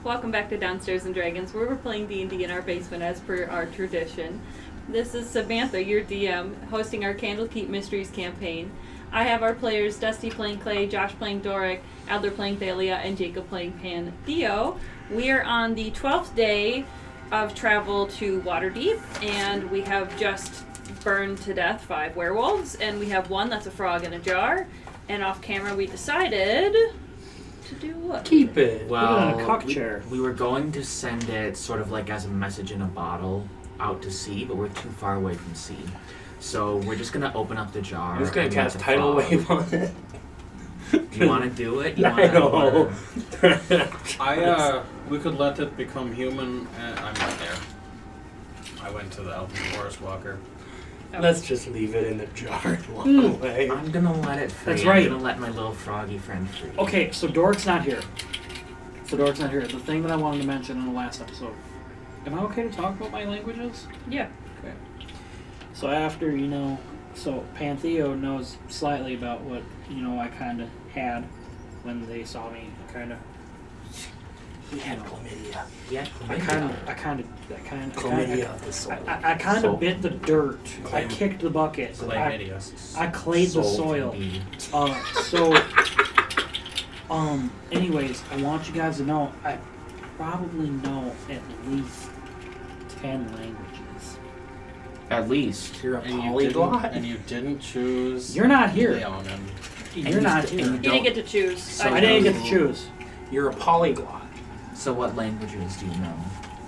Welcome back to Downstairs and Dragons, where we're playing D&D in our basement as per our tradition. This is Samantha, your DM, hosting our Candlekeep Mysteries campaign. I have our players, Dusty playing Clay, Josh playing Doric, Adler playing Thalia, and Jacob playing Pantheo. We are on the 12th day of travel to Waterdeep, and we have just burned to death 5 werewolves, and we have one that's a frog in a jar, and off camera we decided to do what? Keep it. Well, put it on a cock chair. We were going to send it sort of like as a message in a bottle out to sea, but we're too far away from sea. So we're just going to open up the jar. I'm just going to cast Tidal Wave on it. You want to do it? I know. We could let it become human. I'm not there. I went to the Elven Forest Walker. Let's just leave it in the jar and walk away. I'm going to let it free. That's right. I'm going to let my little froggy friend free. Okay, so Doric's not here. The thing that I wanted to mention in the last episode. Am I okay to talk about my languages? Yeah. Okay. So after, so Pantheo knows slightly about what, I kind of had when they saw me, kind of. He had chlamydia. I kind of Chlamydia of the soul. I kind of bit the dirt. I kicked the bucket. I clayed the soil. Anyways, I want you guys to know I probably know at least 10 languages. At least. You're a polyglot. And you didn't choose. You're not here. Leonin. You're not here. You didn't get to choose. So I didn't get to choose. You're a polyglot. So what languages do you know?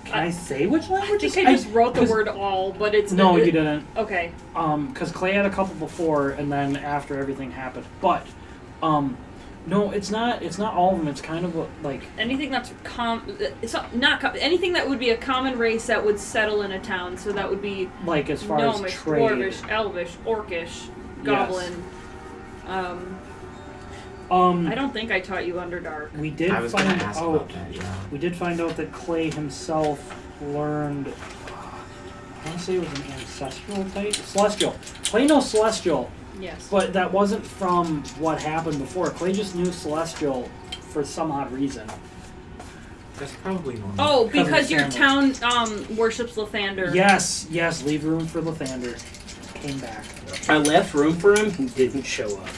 Can I say which I languages? think I just wrote the word all, but it's... No, you didn't. Okay. Because Clay had a couple before, and then after everything happened. But, no, it's not all of them. It's kind of like... Anything that's anything that would be a common race that would settle in a town, so that would be... Like, as far Gnomish, as trade. Dwarvish, Elvish, Orcish, Goblin. Yes. I don't think I taught you Underdark. We did I was going find to ask out. about that, yeah. We did find out that Clay himself learned. I want to say it was an ancestral type, celestial. Clay knows celestial, Yes. but that wasn't from what happened before. Clay just knew celestial for some odd reason. That's probably normal. Oh, Because of because your family. town worships Lathander. Yes. Leave room for Lathander. Came back. I left room for him. He didn't show up.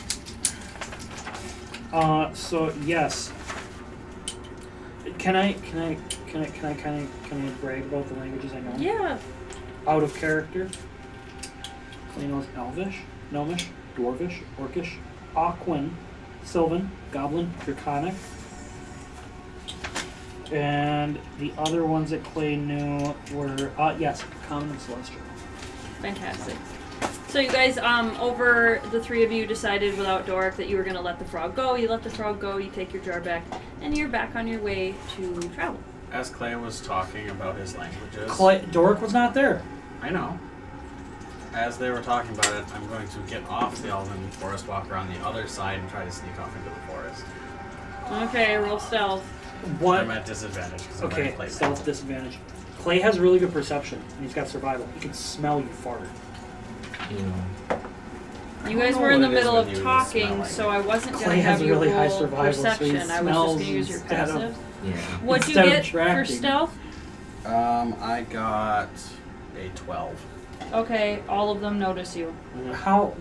So yes. Can I brag about the languages I know? Yeah. Out of character. Clay knows Elvish, Gnomish, Dwarvish, Orcish, Aquan, Sylvan, Goblin, Draconic. And the other ones that Clay knew were, Common and Celestial. Fantastic. So you guys, over the 3 of you decided without Doric that you were going to let the frog go. You let the frog go, you take your jar back, and you're back on your way to travel. As Clay was talking about his languages. Doric was not there. I know. As they were talking about it, I'm going to get off the Elven Forest Walker on the other side and try to sneak off into the forest. Okay, roll stealth. What? I'm at disadvantage because I'm wearing Okay, plate stealth mail. disadvantage. Clay has really good perception, and he's got survival. He can smell you fart. You guys were in the middle of talking, so I wasn't going Clay to has have a you really high roll survival, so he perception. I was just smells going to use your instead of- passive. Yeah. What'd you Instead of get for tracking. stealth? I got a 12. Okay, all of them notice you. How?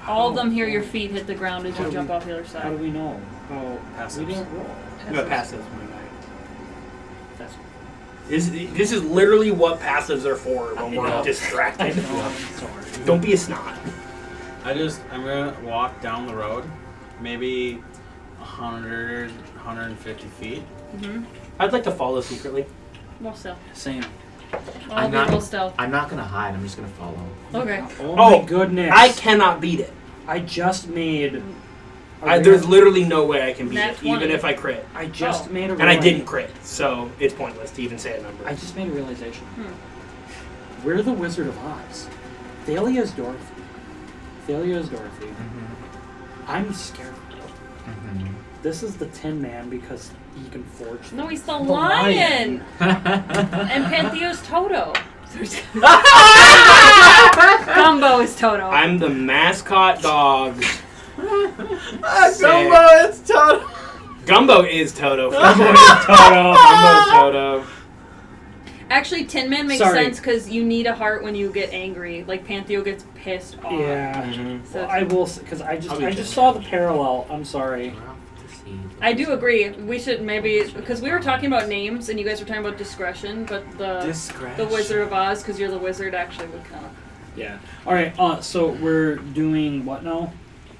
All of them hear your feet hit the ground as How you do jump we- off the other How side. do we know? How? Passives. We didn't roll. But passives, my guy. That's. This is literally what passives are for when I we're know. distracted. Sorry. Don't be a snot. I'm going to walk down the road, maybe 100, 150 feet. Mm-hmm. I'd like to follow secretly. Roll stealth. Same. All of you roll stealth. I'm not going to hide. I'm just going to follow. Okay. Oh Oh, my goodness! I cannot beat it. I just made. There's literally no way I can beat Nat it, 20. even if I crit. I just made a. And I didn't crit, so it's pointless to even say a number. I just made a realization. We're the Wizard of Oz. Thalia's Dorothy. Mm-hmm. I'm scared. Mm-hmm. This is the Tin Man because he can forge. No, he's the lion. lion. And Pantheo's Toto. Gumbo is Toto. I'm the mascot dog. Gumbo, it's Toto. Gumbo is Toto. Gumbo's Toto. Actually, Tin Man makes Sorry. sense because you need a heart when you get angry. Like Pantheo gets pissed off. Yeah. Mhm. So Well, I will, because I I'll be just Tin saw the Man. parallel. I'm sorry. We'll have to see. I do agree. We should maybe because we were talking about names and you guys were talking about discretion, but the Wizard of Oz because you're the wizard actually would count. Yeah. All right. So we're doing what now?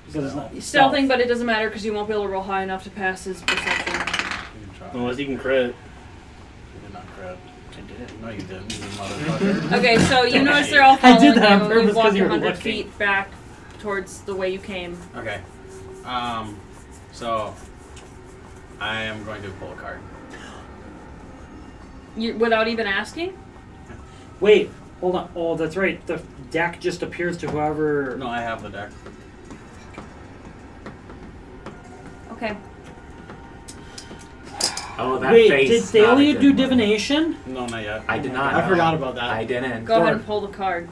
Because it's not Stealthing, but it doesn't matter because you won't be able to roll high enough to pass his perception. You can try. Unless you can crit. You did not crit. I did it. No, you didn't. You motherfucker. Okay, so you notice they're all I following did that on you. purpose You've 'cause walked you were 100 looking. feet back towards the way you came. Okay. So I am going to pull a card. Without even asking? Wait. Hold on. Oh, that's right. The deck just appears to whoever. No, I have the deck. Okay. Oh, that Wait, face. did is not a Thalia good do one. divination? No, not yet. I did not. I know. forgot about that. I didn't. Go ahead Dork. and pull the card.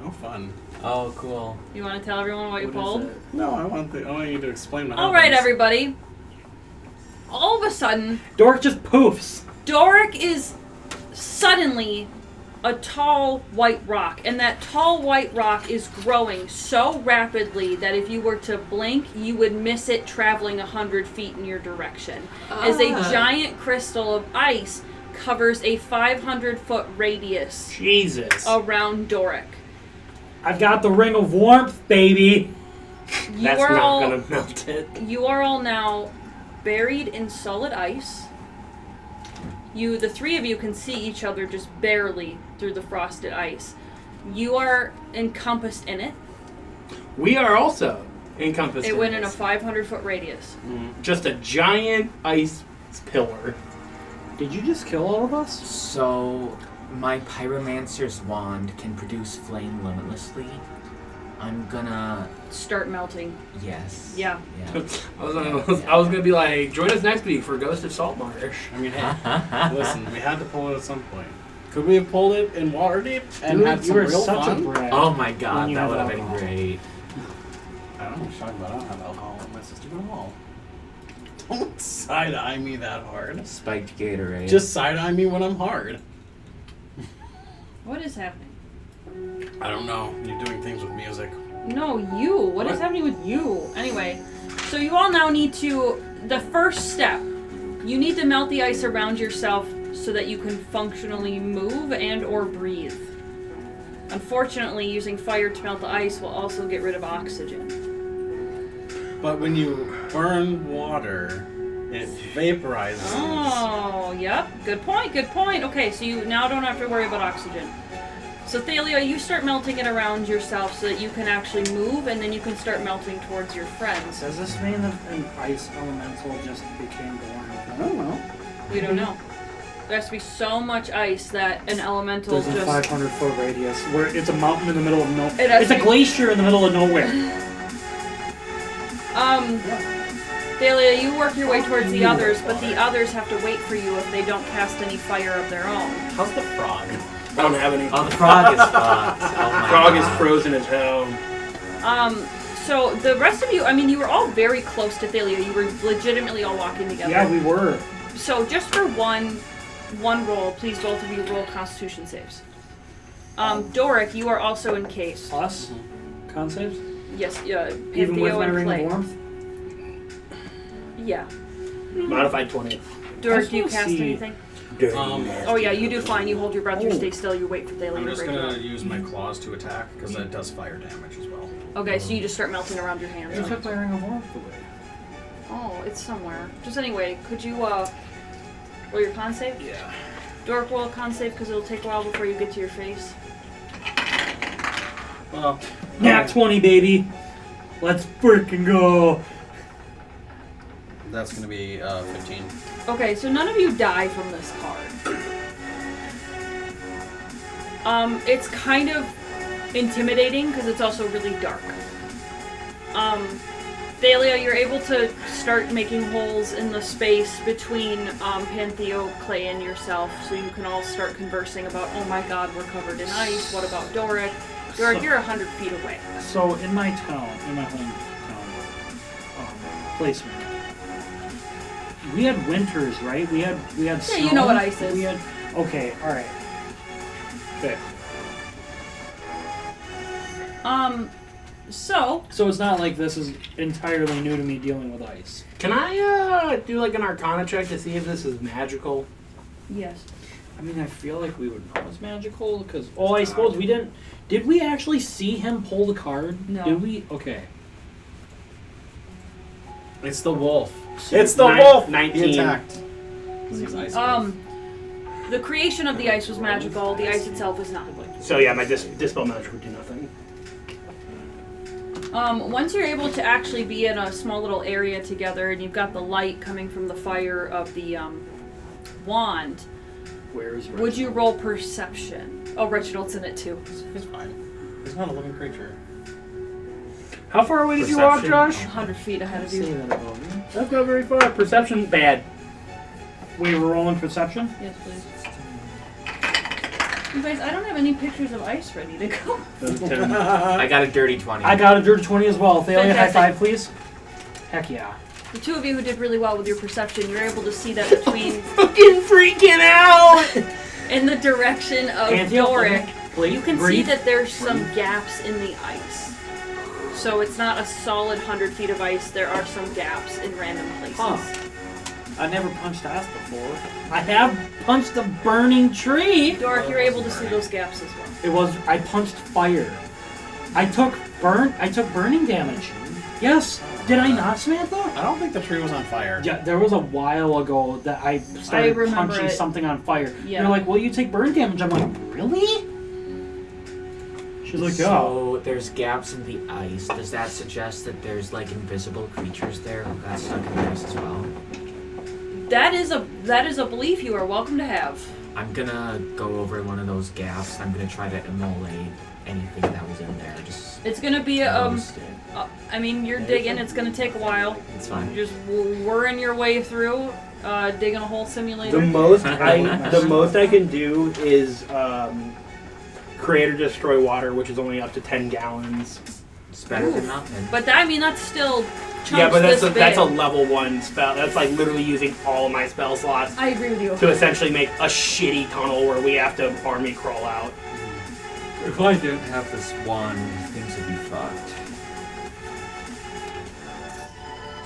Oh, fun. Oh, cool. You want to tell everyone what you What is pulled? it? No, I want you to explain what All right, happens. everybody. All of a sudden, Dork just poofs. Doric is suddenly a tall white rock, and that tall white rock is growing so rapidly that if you were to blink, you would miss it traveling 100 feet in your direction. As a giant crystal of ice covers a 500-foot radius Jesus. around Doric. I've got the ring of warmth, baby. You That's are not all gonna melt it. you are all now buried in solid ice. The three of you can see each other just barely through the frosted ice. You are encompassed in it. We are also encompassed. It went in a this. 500-foot radius. Just a giant ice pillar. Did you just kill all of us? So, my pyromancer's wand can produce flame limitlessly. I'm gonna. Start melting. Yes. Yeah. Yeah. I was gonna be like, join us next week for Ghost of Saltmarsh. I mean, hey, listen, we had to pull it at some point. Could we have pulled it in Waterdeep and Dude, had you some were real such fun? a brat. Oh my When god, you that have would have been alcohol. great. I don't know what you're talking about. I don't have alcohol in my system at all. Don't side-eye me that hard. Spiked Gatorade. Just side-eye me when I'm hard. What is happening? I don't know. You're doing things with music. No, you. What is What? happening with you? Anyway, so you all now need to. The first step, you need to melt the ice around yourself so that you can functionally move and/or breathe. Unfortunately, using fire to melt the ice will also get rid of oxygen. But when you burn water, it vaporizes. Oh, yep. Good point. Good point. Okay, so you now don't have to worry about oxygen. So Thalia, you start melting it around yourself so that you can actually move, and then you can start melting towards your friends. Does this mean that an ice elemental just became born? I don't know. We don't know. There has to be so much ice that an elemental There's a just... 500-foot radius where it's a mountain in the middle of nowhere. It has It's a to be- glacier in the middle of nowhere. Thalia, you work your way towards the others, but the others have to wait for you if they don't cast any fire of their own. How's the frog? I don't have any. Oh, the frog is fucked. Oh my Frog god. is frozen as hell. So the rest of you, I mean, you were all very close to Thalia. You were legitimately all walking together. Yeah, we were. So just for one roll, please both of you roll Constitution saves. Doric, you are also encased. Us? Con saves? Yes, Even with Pantheo my and ring Clay. of warmth? Yeah. Modified 20. Doric, do you Let's cast see. anything? Um, Oh yeah, you do fine. You hold your breath, you Oh. stay still, you wait for Thalia I'm to just break it gonna up. use my claws to attack because that does fire damage as well. Okay, so you just start melting around your hands. You took my ring of warmth away. Oh, it's somewhere. Just anyway, could you roll your con save? Yeah. Doric, roll a con save because it'll take a while before you get to your face. Well, Nat 20, baby. Let's freaking go. that's gonna be 15. Okay, so none of you die from this card. It's kind of intimidating because it's also really dark. Thalia, you're able to start making holes in the space between Pantheo, Clay, and yourself, so you can all start conversing about, oh my god, we're covered in ice, what about Doric? Doric, you're 100 feet away. So in my town, in my hometown, placement. We had winters, right? We had snow. you know what ice is. We had okay, all right. Okay. So it's not like this is entirely new to me dealing with ice. Can I do like an Arcana check to see if this is magical? yes. I mean, I feel like we would know it's magical because. Oh, I suppose we didn't. Did we actually see him pull the card? No. Did we? Okay. It's the wolf. It's the wolf! He 19. attacked. He's ice wolf. The creation of the ice was magical. The ice itself is not. So yeah, my Dispel Magic would do nothing. Once you're able to actually be in a small little area together, and you've got the light coming from the fire of the wand, Where is would you roll perception? Oh, Reginald's in it too. He's fine. He's not a living creature. How far away did you walk, Perception. Josh? 100 feet ahead of Say you. that about me. That's not very far. Perception, bad. We were rolling perception. Yes, please. You guys, I don't have any pictures of ice ready to go. I got a dirty 20. I got a dirty 20 as well. Thalia, high Fantastic. five, please. Heck yeah. The two of you who did really well with your perception, you're able to see that between Fucking freaking out! in the direction of Anthea, Doric, please, you can see breathe. that there's some gaps in the ice. So it's not a solid 100 feet of ice. There are some gaps in random places. Huh. I never punched ice before. I have punched a burning tree. Doric, you're able to see those gaps as well. I punched fire. I took burning damage. Yes. Did I not, Samantha? I don't think the tree was on fire. Yeah, there was a while ago that I started remember punching it. something on fire. Yeah. They're like, well, you take burn damage. I'm like, really? She's like, yeah. So there's gaps in the ice. Does that suggest that there's like invisible creatures there who got stuck in the ice as well? That is a belief you are welcome to have. I'm gonna go over one of those gaps. I'm gonna try to immolate anything that was in there. Just It's gonna be roast it. I mean, you're digging. It's gonna take a while. It's fine. You're just whirring your way through, digging a whole simulator. The most I can do is create or destroy water, which is only up to 10 gallons. It's better than nothing. But that's still chunks Yeah, but this that's a big. level 1 spell. That's like literally using all my spell slots I agree with you. to essentially make a shitty tunnel where we have to army crawl out. If I didn't have this wand, things would be fucked.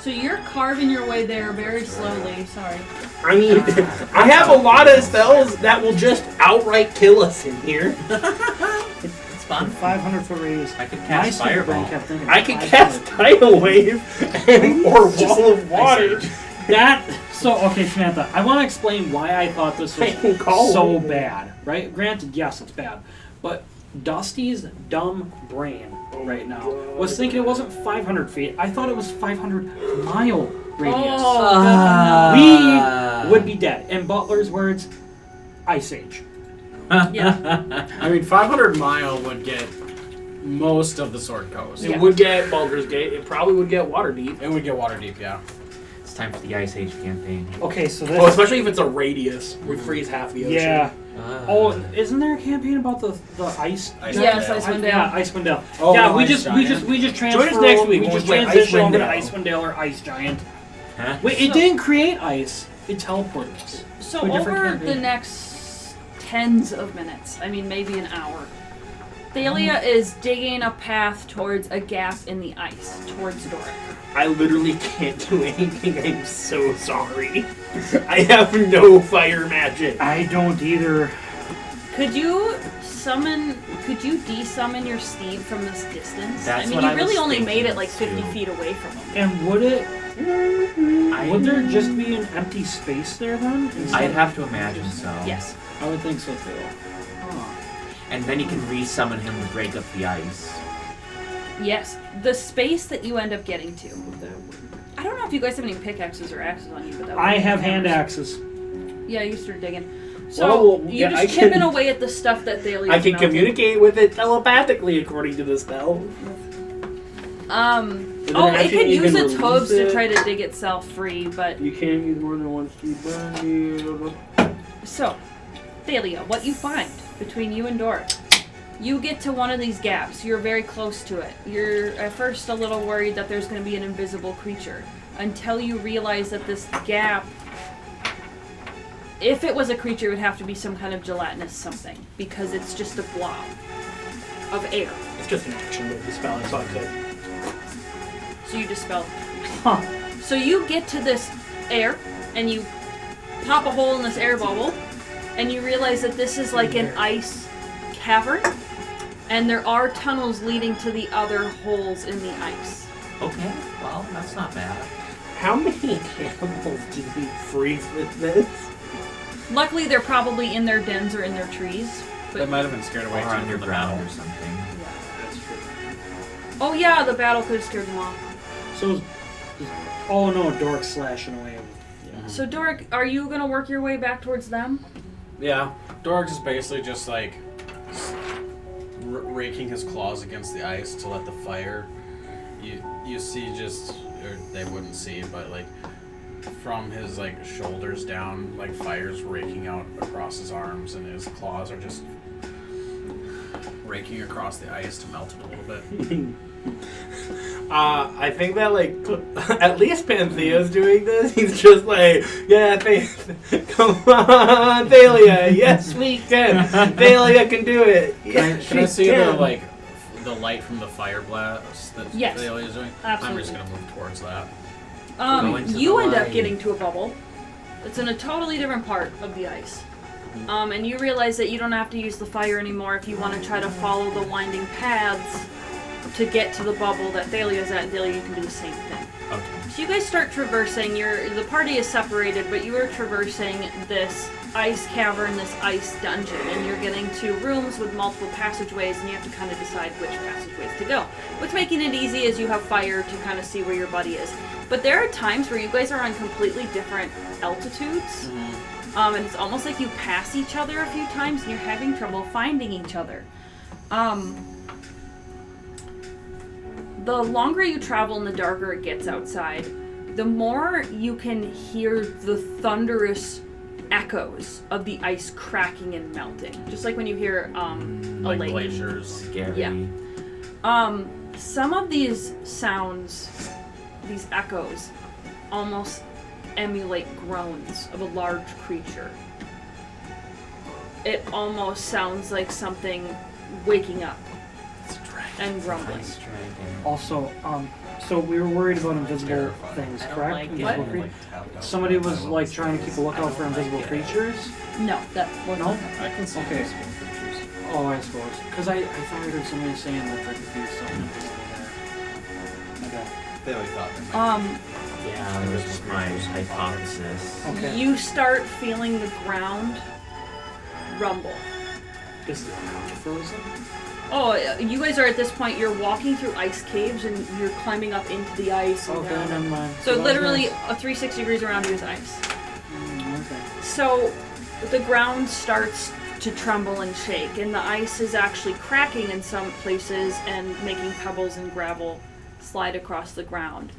So you're carving your way there very slowly. Sorry. I mean, I have a lot of spells that will just outright kill us in here. It's fun. 500-foot radius. I could My cast stupid brain fireball. kept thinking I can 500. cast Tidal Wave or Wall of Water. Okay, Samantha, I want to explain why I thought this I can call was so it. bad, right? Granted, yes, it's bad. But Dusty's dumb brain right now was thinking it wasn't 500 feet. I thought it was 500-mile radius. Oh, We would be dead. In Butler's words, Ice Age. yeah. I mean, 500 mile would get most of the Sword Coast. It would get Baldur's Gate. It probably would get Waterdeep. It would get Waterdeep, yeah. It's time for the Ice Age campaign. Okay, so Oh, this... especially if it's a radius. We freeze half the ocean. Yeah. Ah. Oh, isn't there a campaign about the ice? Ice Yes, Dale. Icewind Dale. Yeah, Icewind Dale. Oh, yeah, no, we Ice just Giant. transfer. Join us next week We when just we play transition Icewind over to Dale. Icewind Dale or Ice Giant. Huh? Wait, it So- didn't create ice. It teleported us. So To a different over campaign. the next tens of minutes, I mean maybe an hour, Thalia is digging a path towards a gap in the ice, towards Doric. I literally can't do anything. I'm so sorry. I have no fire magic. I don't either. Could you de-summon your steed from this distance? That's I mean, what you I was really only thinking made it like 50 too. feet away from him. And would there just be an empty space there then? I'd have to imagine so. Yes. I would think so too. And then you can re-summon him to break up the ice. Yes. The space that you end up getting to. I don't know if you guys have any pickaxes or axes on you, but that would I be have hammers. hand axes. Yeah, you start digging. So Well, you're yeah, I just chipping can- away at the stuff that Thalia I can communicate with it telepathically according to the spell. But then Oh, it after can you use can its hooves release to it- try to dig itself free, but You can't use more than one steed burn. so, Thalia, what you find between you and Doric, you get to one of these gaps. You're very close to it. You're at first a little worried that there's going to be an invisible creature, until you realize that this gap, if it was a creature, it would have to be some kind of gelatinous something, because it's just a blob of air. It's just an action move to spell it, so I could. So you dispel. Huh. So you get to this air, and you pop a hole in this air bubble, and you realize that this is like an ice cavern, and there are tunnels leading to the other holes in the ice. Okay, well, that's not bad. How many animals do we freeze with this? Luckily, they're probably in their dens or in their trees. They But might have been scared away Or too from the underground battle. or something. That's true. oh yeah, the battle could have scared them off. So, oh no, Dork slashing away. So Doric, are you gonna work your way back towards them? Yeah, Dorg is basically just like raking his claws against the ice to let the fire. You see just, or they wouldn't see, but like from his like shoulders down, like fire's raking out across his arms, and his claws are just raking across the ice to melt it a little bit. I think that, like, at least Panthea's doing this. He's just like, yeah, come on, Thalia. Yes, we can. Thalia can do it. Yes, Can I she see can. the light from the fire blast that Yes. Thalia's doing? Absolutely. I'm just gonna move towards that. Go into You the end up light. getting to a bubble. It's in a totally different part of the ice. And you realize that you don't have to use the fire anymore if you want to try to follow the winding paths to get to the bubble that Thalia's at, and Thalia, you can do the same thing. Okay. So you guys start traversing. The party is separated, but you are traversing this ice cavern, this ice dungeon, and you're getting to rooms with multiple passageways, and you have to kind of decide which passageways to go. What's making it easy is you have fire to kind of see where your buddy is. But there are times where you guys are on completely different altitudes, and it's almost like you pass each other a few times, and you're having trouble finding each other. The longer you travel and the darker it gets outside, the more you can hear the thunderous echoes of the ice cracking and melting. Just like when you hear a Like lake. glaciers. Scary. Yeah. Some of these sounds, these echoes, almost emulate groans of a large creature. It almost sounds like something waking up and grumbling. Also, so we were worried about invisible Terrifying. things, I don't correct? like it. Invisible What? Somebody was like trying to keep a lookout for invisible creatures. No, that wasn't. No? I can see Okay. invisible creatures. Oh, I suppose. Because I thought I heard somebody saying that there could be something invisible there. Okay. They always thought there might Yeah, that was just my hypothesis. Okay. You start feeling the ground rumble. Is the ground frozen? Oh, you guys are at this point, you're walking through ice caves and you're climbing up into the ice. And Okay, down. never mind. So that was literally nice. a 360 degrees around you is ice. Okay. So the ground starts to tremble and shake, and the ice is actually cracking in some places and making pebbles and gravel slide across the ground.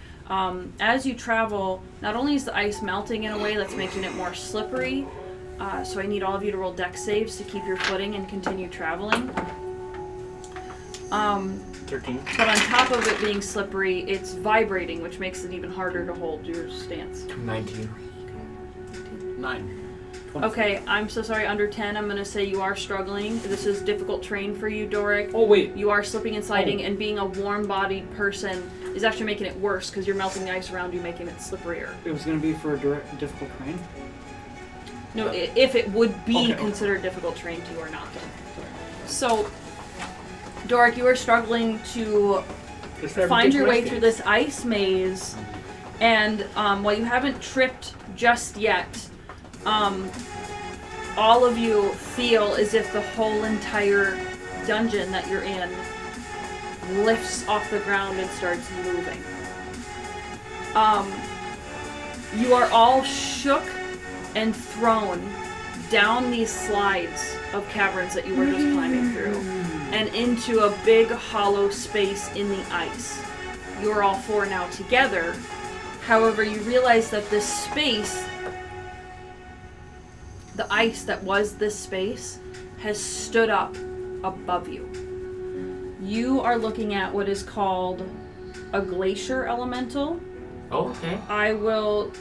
As you travel, not only is the ice melting in a way that's making it more slippery, so I need all of you to roll dex saves to keep your footing and continue traveling. 13. But on top of it being slippery, it's vibrating, which makes it even harder to hold your stance. 19. 9. Okay, I'm so sorry, under 10, I'm going to say you are struggling. This is difficult terrain for you, Doric. Oh, wait. You are slipping and sliding, and being a warm-bodied person is actually making it worse because you're melting the ice around you, making it slipperier. It was going to be for a difficult terrain? No, if it would be Okay. considered difficult terrain to you or not. So, Doric, you are struggling to find your way through this ice maze, and while you haven't tripped just yet, all of you feel as if the whole entire dungeon that you're in lifts off the ground and starts moving. You are all shook and thrown down these slides of caverns that you were just climbing through and into a big hollow space in the ice. You're all four now together. However, you realize that this space, the ice that was this space, has stood up above you. You are looking at what is called a glacier elemental. Oh, okay. I will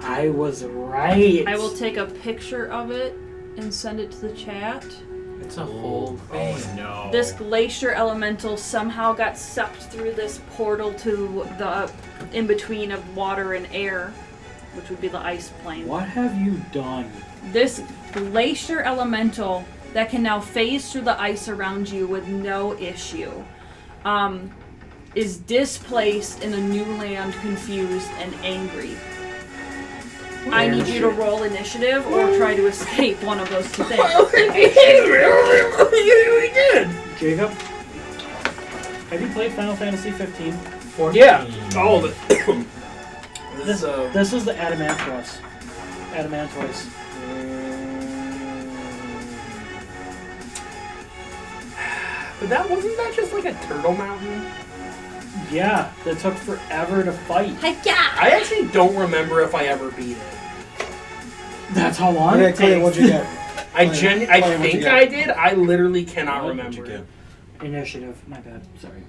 I was right. I will take a picture of it and send it to the chat. It's a whole thing. Oh no. This glacier elemental somehow got sucked through this portal to the in-between of water and air, which would be the ice plane. What have you done? This glacier elemental that can now phase through the ice around you with no issue is displaced in a new land, confused and angry. I need you to roll initiative or try to escape one of those two things. We did. Jacob, have you played Final Fantasy 15? Yeah. All of it. This is the Adamantoise. But wasn't that just like a turtle mountain? Yeah, that took forever to fight. I actually don't remember if I ever beat it. That's how long Okay, it Clay, takes. what'd you get? I What'd you think get? I did. I literally cannot What'd remember. you get? Initiative. My bad. Sorry.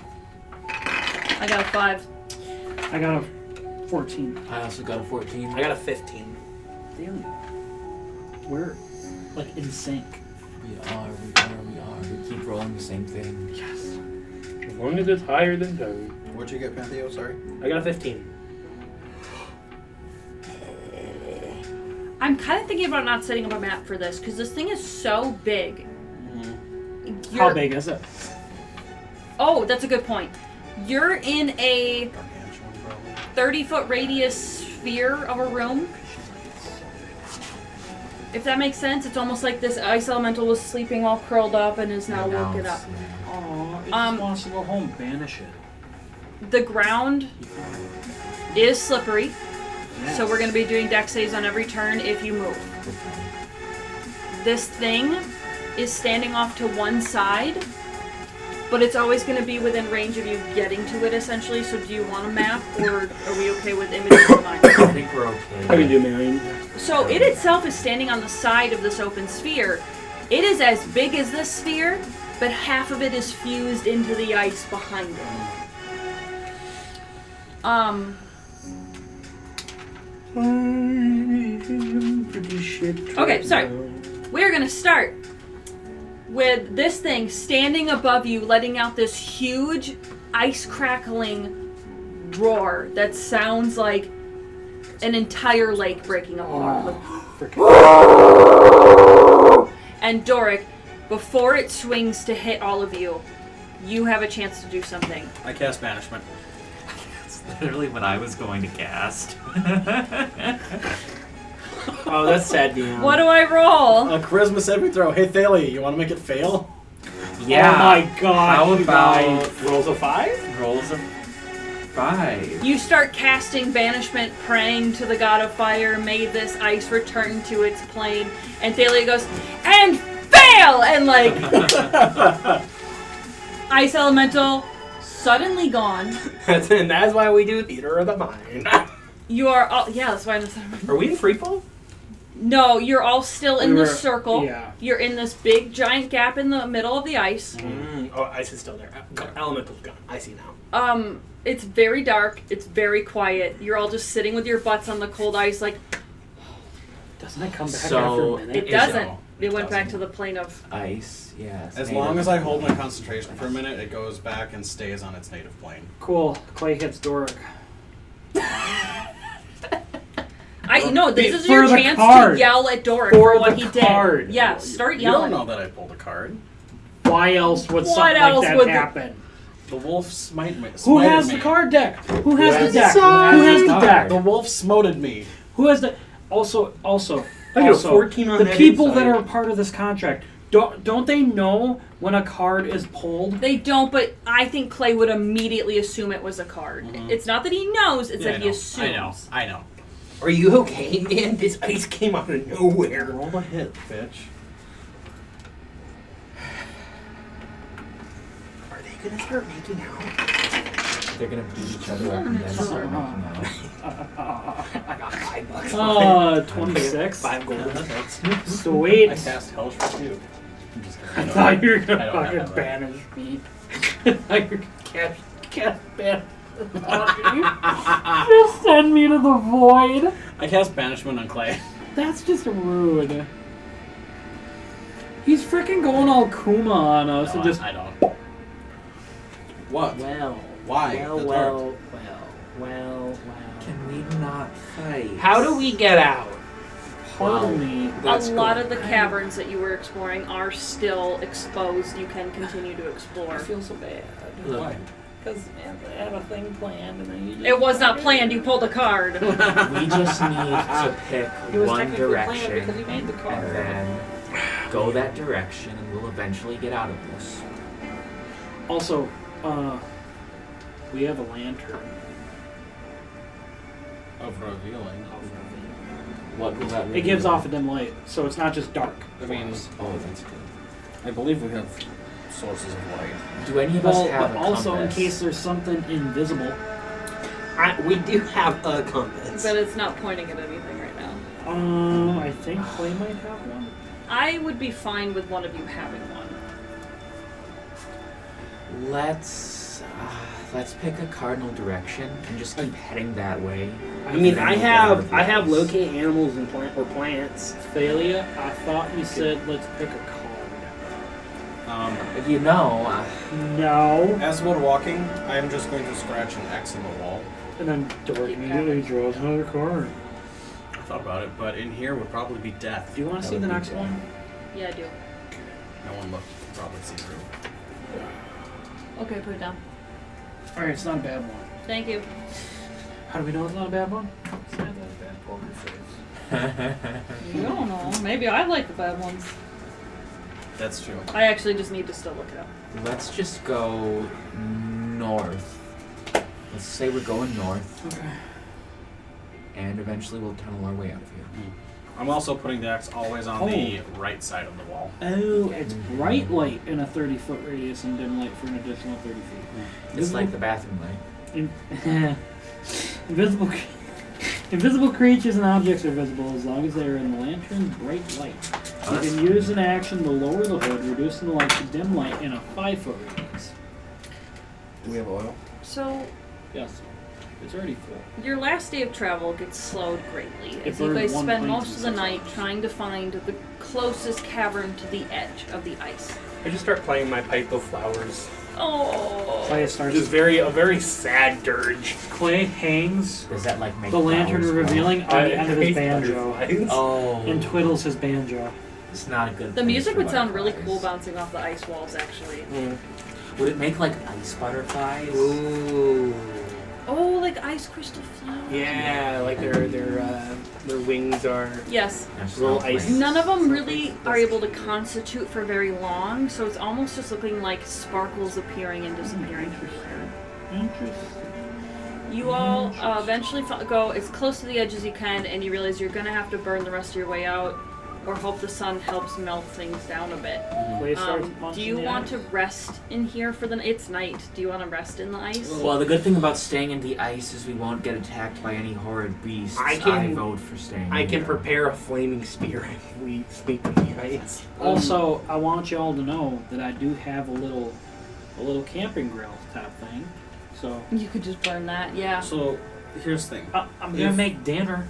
I got a 5. I got a 14. I also got a 14. I got a 15. Damn. We're like in sync. We are. We keep rolling the same thing. Yes. As long as it's higher than Toad. What'd you get, Pantheo? Sorry. I got a 15. I'm kind of thinking about not setting up a map for this because this thing is so big. How big is it? Oh, that's a good point. You're in a Gargantuan, probably. 30-foot radius sphere of a room. If that makes sense, it's almost like this ice elemental was sleeping all curled up and is now woken up. Oh, it Um, just wants to go home. Banish it. The ground is slippery, so we're going to be doing dex saves on every turn if you move. This thing is standing off to one side, but it's always going to be within range of you getting to it, essentially. So do you want a map, or are we okay with images in mind? I think we're okay. I can do mine. So it itself is standing on the side of this open sphere. It is as big as this sphere, but half of it is fused into the ice behind it. Okay, sorry. We're gonna start with this thing standing above you, letting out this huge ice crackling roar that sounds like an entire lake breaking apart. And Doric, before it swings to hit all of you, you have a chance to do something. I cast banishment. That's literally what I was going to cast. Oh, that's sad, Dion. What do I roll? A charisma saving throw. Hey, Thalia, you want to make it fail? Yeah. Oh my god. How you about guys. Rolls a 5? rolls of 5? You start casting banishment, praying to the god of fire, may this ice return to its plane. And Thalia goes, and fail! And like, ice elemental suddenly gone. And that's why we do Theater of the Mind. You are all, yeah, that's why I'm Are we in freefall? No, you're all still in We the were- circle. yeah. You're in this big giant gap in the middle of the ice. Oh, ice is still there. Elemental's gone. I see now. It's very dark. It's very quiet. You're all just sitting with your butts on the cold ice, like Doesn't it come back So, after a minute? it Is doesn't. no, It it went back doesn't. to the plane of. Ice, yes. As long as I hold my concentration for a minute, it goes back and stays on its native plane. Cool. Clay hits Doric. This is For your the chance card. to yell at Doric For for what the he card. did. Yeah, start You don't yelling. know that I pulled a card. Why else would What something else like that would the- happen? The wolf smite me. Who smited has me. the card deck? Who has the has deck? the Who has the card? deck? The wolf smoted me. Who has the? Also, I got a 14 on the that people insight. that are a part of this contract don't they know when a card is pulled? They don't, but I think Clay would immediately assume it was a card. It's not that he knows; it's Yeah, that he assumes. I know. Are you okay, man? This ice came out of nowhere. Roll a hit, bitch. Are they gonna start making out? They're gonna beat each other up and then start making out. I got $5. 26. 5 gold. Sweet. I cast Hellish Rebuke. I thought you were I gonna don't have fucking that. banish me. I thought you were gonna cast ban. Just send me to the void. I cast banishment on Clay. That's just rude. He's freaking going all Kuma on us and just. I don't. What? Well. Why? The dark. Well. Can we not fight? How do we get out? Pardon me. A lot of the caverns that you were exploring are still exposed. You can continue to explore. I feel so bad. Why? Because I had a thing planned and then you just. It was not planned. You pulled a card. We just need to pick It was one technically planned direction because you made the card. and then go that direction, and we'll eventually get out of this. Also, we have a lantern. Of revealing. What will that? It gives off a dim light, so it's not just dark. I mean, Oh, that's good. I believe we have sources of light. Do any of us Well, have but a also in compass? case there's something invisible. We do have a compass. But it's not pointing at anything right now. I think Clay might have one. I would be fine with one of you having one. Let's pick a cardinal direction and just keep heading that way. I mean, Then I we'll get out of have this. locate animals and plants. Thalia, I thought you said let's pick a card. You know, No. As we're walking, I am just going to scratch an X in the wall. And then Dork immediately draws another card. I thought about it, but in here would probably be death. Do you want to That see the would be next good. one? Yeah, I do. No one looked, probably see through. Okay, put it down. Alright, it's not a bad one. Thank you. How do we know it's not a bad one? I don't know. Maybe I like the bad ones. That's true. I actually just need to still look it up. let's just go north. Let's say we're going north, Okay. and eventually we'll tunnel our way out of here. I'm also putting the X always on the right side of the wall. Oh, it's bright light in a 30-foot radius and dim light for an additional 30 feet. It's like the bathroom light. Invisible creatures and objects are visible as long as they are in the lantern's bright light. Oh, You can use an action to lower the hood, reducing the light to dim light in a 5-foot radius. Do we have oil? So, Yes. It's already full. your last day of travel gets slowed greatly It as you burned guys one spend plane most in of the 6 night hours. trying to find the closest cavern to the edge of the ice. I just start playing my pipe of flowers. Oh. Clay starts. Just a very sad dirge. Clay hangs Does that like make the lantern flowers revealing on the end of his hate banjo butterflies. Oh, and twiddles his banjo. it's not a good. The place music for would sound really butterflies. cool bouncing off the ice walls, actually. Would it make like ice butterflies? Ooh. Oh, like ice crystal flowers. Yeah, like their wings are Yes. There's Little snowflakes. ice. None of them really are able to constitute for very long, so it's almost just looking like sparkles appearing and disappearing. You all eventually go as close to the edge as you can, and you realize you're going to have to burn the rest of your way out, or hope the sun helps melt things down a bit. Clay starts Do munching you the want ice. to rest in here for the night? It's night. Do you want to rest in the ice? Well, the good thing about staying in the ice is we won't get attacked by any horrid beasts. I can- vote for staying. I can here. prepare a flaming spear if we sleep in the ice. Also, I want y'all to know that I do have a little camping grill type thing. So You could just burn that, yeah. So, here's the thing. I'm gonna make dinner.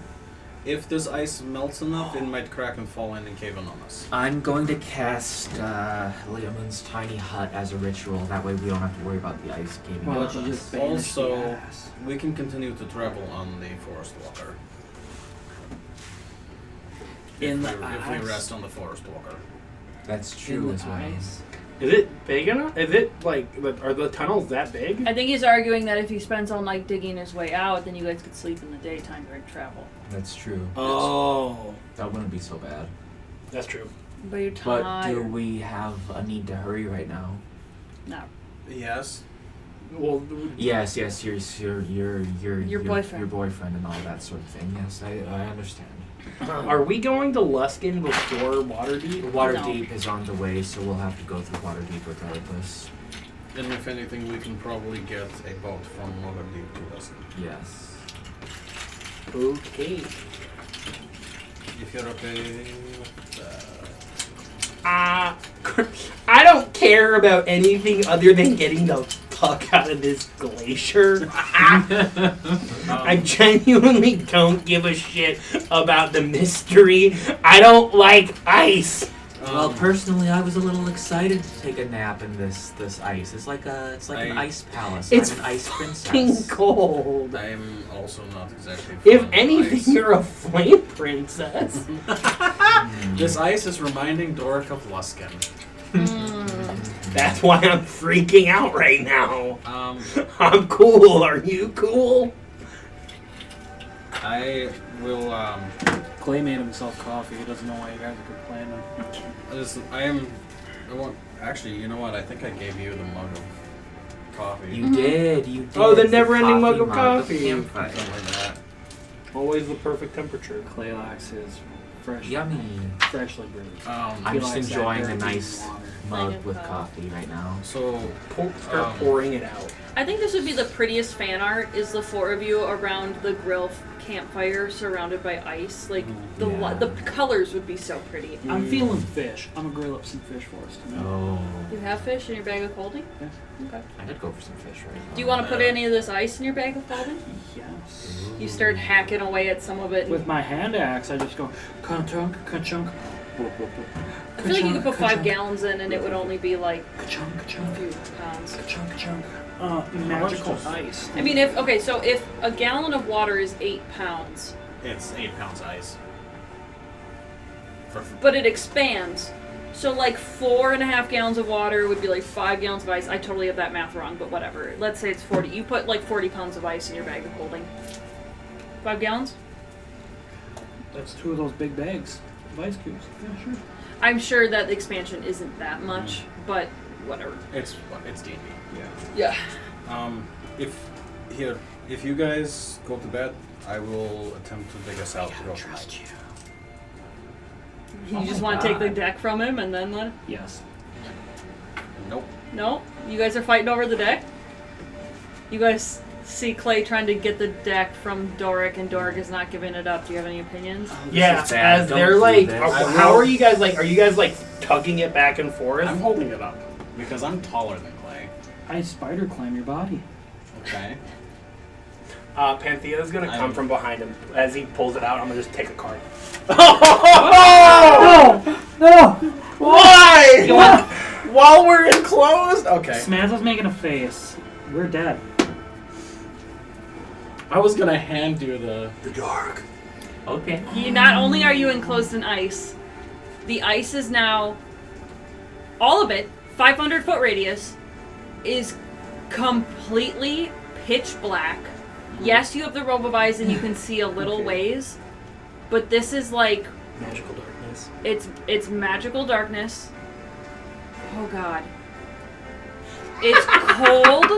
If this ice melts enough, it might crack and fall in and cave in on us. I'm going to cast Leoman's tiny hut as a ritual. That way we don't have to worry about the ice caving Why in don't on you us. just banish the Also, ass? we can continue to travel on the forest walker. In if the we, if we ice? rest on the forest walker. That's In true the as well. ice? Is it big enough? Is it like are the tunnels that big? I think he's arguing that if he spends all night digging his way out, then you guys could sleep in the daytime during travel. That's true. Oh, That wouldn't be so bad. that's true. But you're But tired. do we have a need to hurry right now? No. Yes. Well, Yes, your boyfriend. your boyfriend and all that sort of thing. Yes, I understand. are we going to Luskin before Waterdeep? Waterdeep is on the way, so we'll have to go through Waterdeep regardless. And if anything, we can probably get a boat from Waterdeep to us. Yes. Okay. If you're okay with that. I don't care about anything other than getting the fuck out of this glacier. I genuinely don't give a shit about the mystery. I don't like ice. Well, personally, I was a little excited to take a nap in this ice. It's like an ice palace. It's I'm an ice princess. fucking cold. I'm also not exactly. If fond of anything, ice. you're a flame princess. This ice is reminding Doric of Luskin. That's why I'm freaking out right now. Um, I'm cool. Are you cool? I will. Clay made himself coffee. He doesn't know why you guys are complaining. I want. Actually, you know what? I think I gave you the mug of coffee. You did. You did. Oh, the never-ending mug of with coffee. campfire. Something like that. Always the perfect temperature. Clay likes his Yummy. freshly brewed. I'm He just likes that enjoying a dirty nice water. mug Like with a- coffee right now. So Start pouring it out. I think this would be the prettiest fan art. Is the four of you around the grill campfire, surrounded by ice. Like Yeah. the colors would be so pretty. I'm feeling fish. I'm gonna grill up some fish for us tonight. Oh. You have fish in your bag of holding? Yeah. Okay. I could go for some fish right now. Do you want to put any of this ice in your bag of holding? Yes. You start hacking away at some of it. With my hand axe, I just go ka-chunk, ka-chunk. I feel like you could put 5 gallons in and it would only be like Ka-chunk, a ka-chunk, few pounds. ka-chunk, ka-chunk. Magical ice. I mean, if if a gallon of water is 8 pounds, it's 8 pounds ice. but it expands. So like 4.5 gallons of water would be like 5 gallons of ice. I totally have that math wrong, but whatever. Let's say it's 40. You put like 40 pounds of ice in your bag of holding. 5 gallons? That's 2 of those big bags of ice cubes. Yeah, sure. I'm sure that the expansion isn't that much, but whatever. It's D&D. Yeah. If you guys go to bed, I will attempt to dig us out to go tonight. You just want to take the deck from him and then let. Yes. Nope. No? You guys are fighting over the deck? You guys see Clay trying to get the deck from Doric and Doric is not giving it up. Do you have any opinions? Yeah, is bad. as Don't they're do like, this. how are you guys like? Are you guys like tugging it back and forth? I'm holding it up because I'm taller than Clay. I spider climb your body. Okay. Panthea's gonna come from behind him as he pulls it out. I'm gonna just take a card. No! Why? While we're enclosed? Okay. Samantha's making a face. We're dead. I was gonna hand you the dark. Okay. Not only are you enclosed in ice, the ice is now, all of it, 500 foot radius, is completely pitch black. Yes, you have the robe of eyes and you can see a little ways, but this is like, Magical darkness. it's magical darkness. Oh god. It's cold.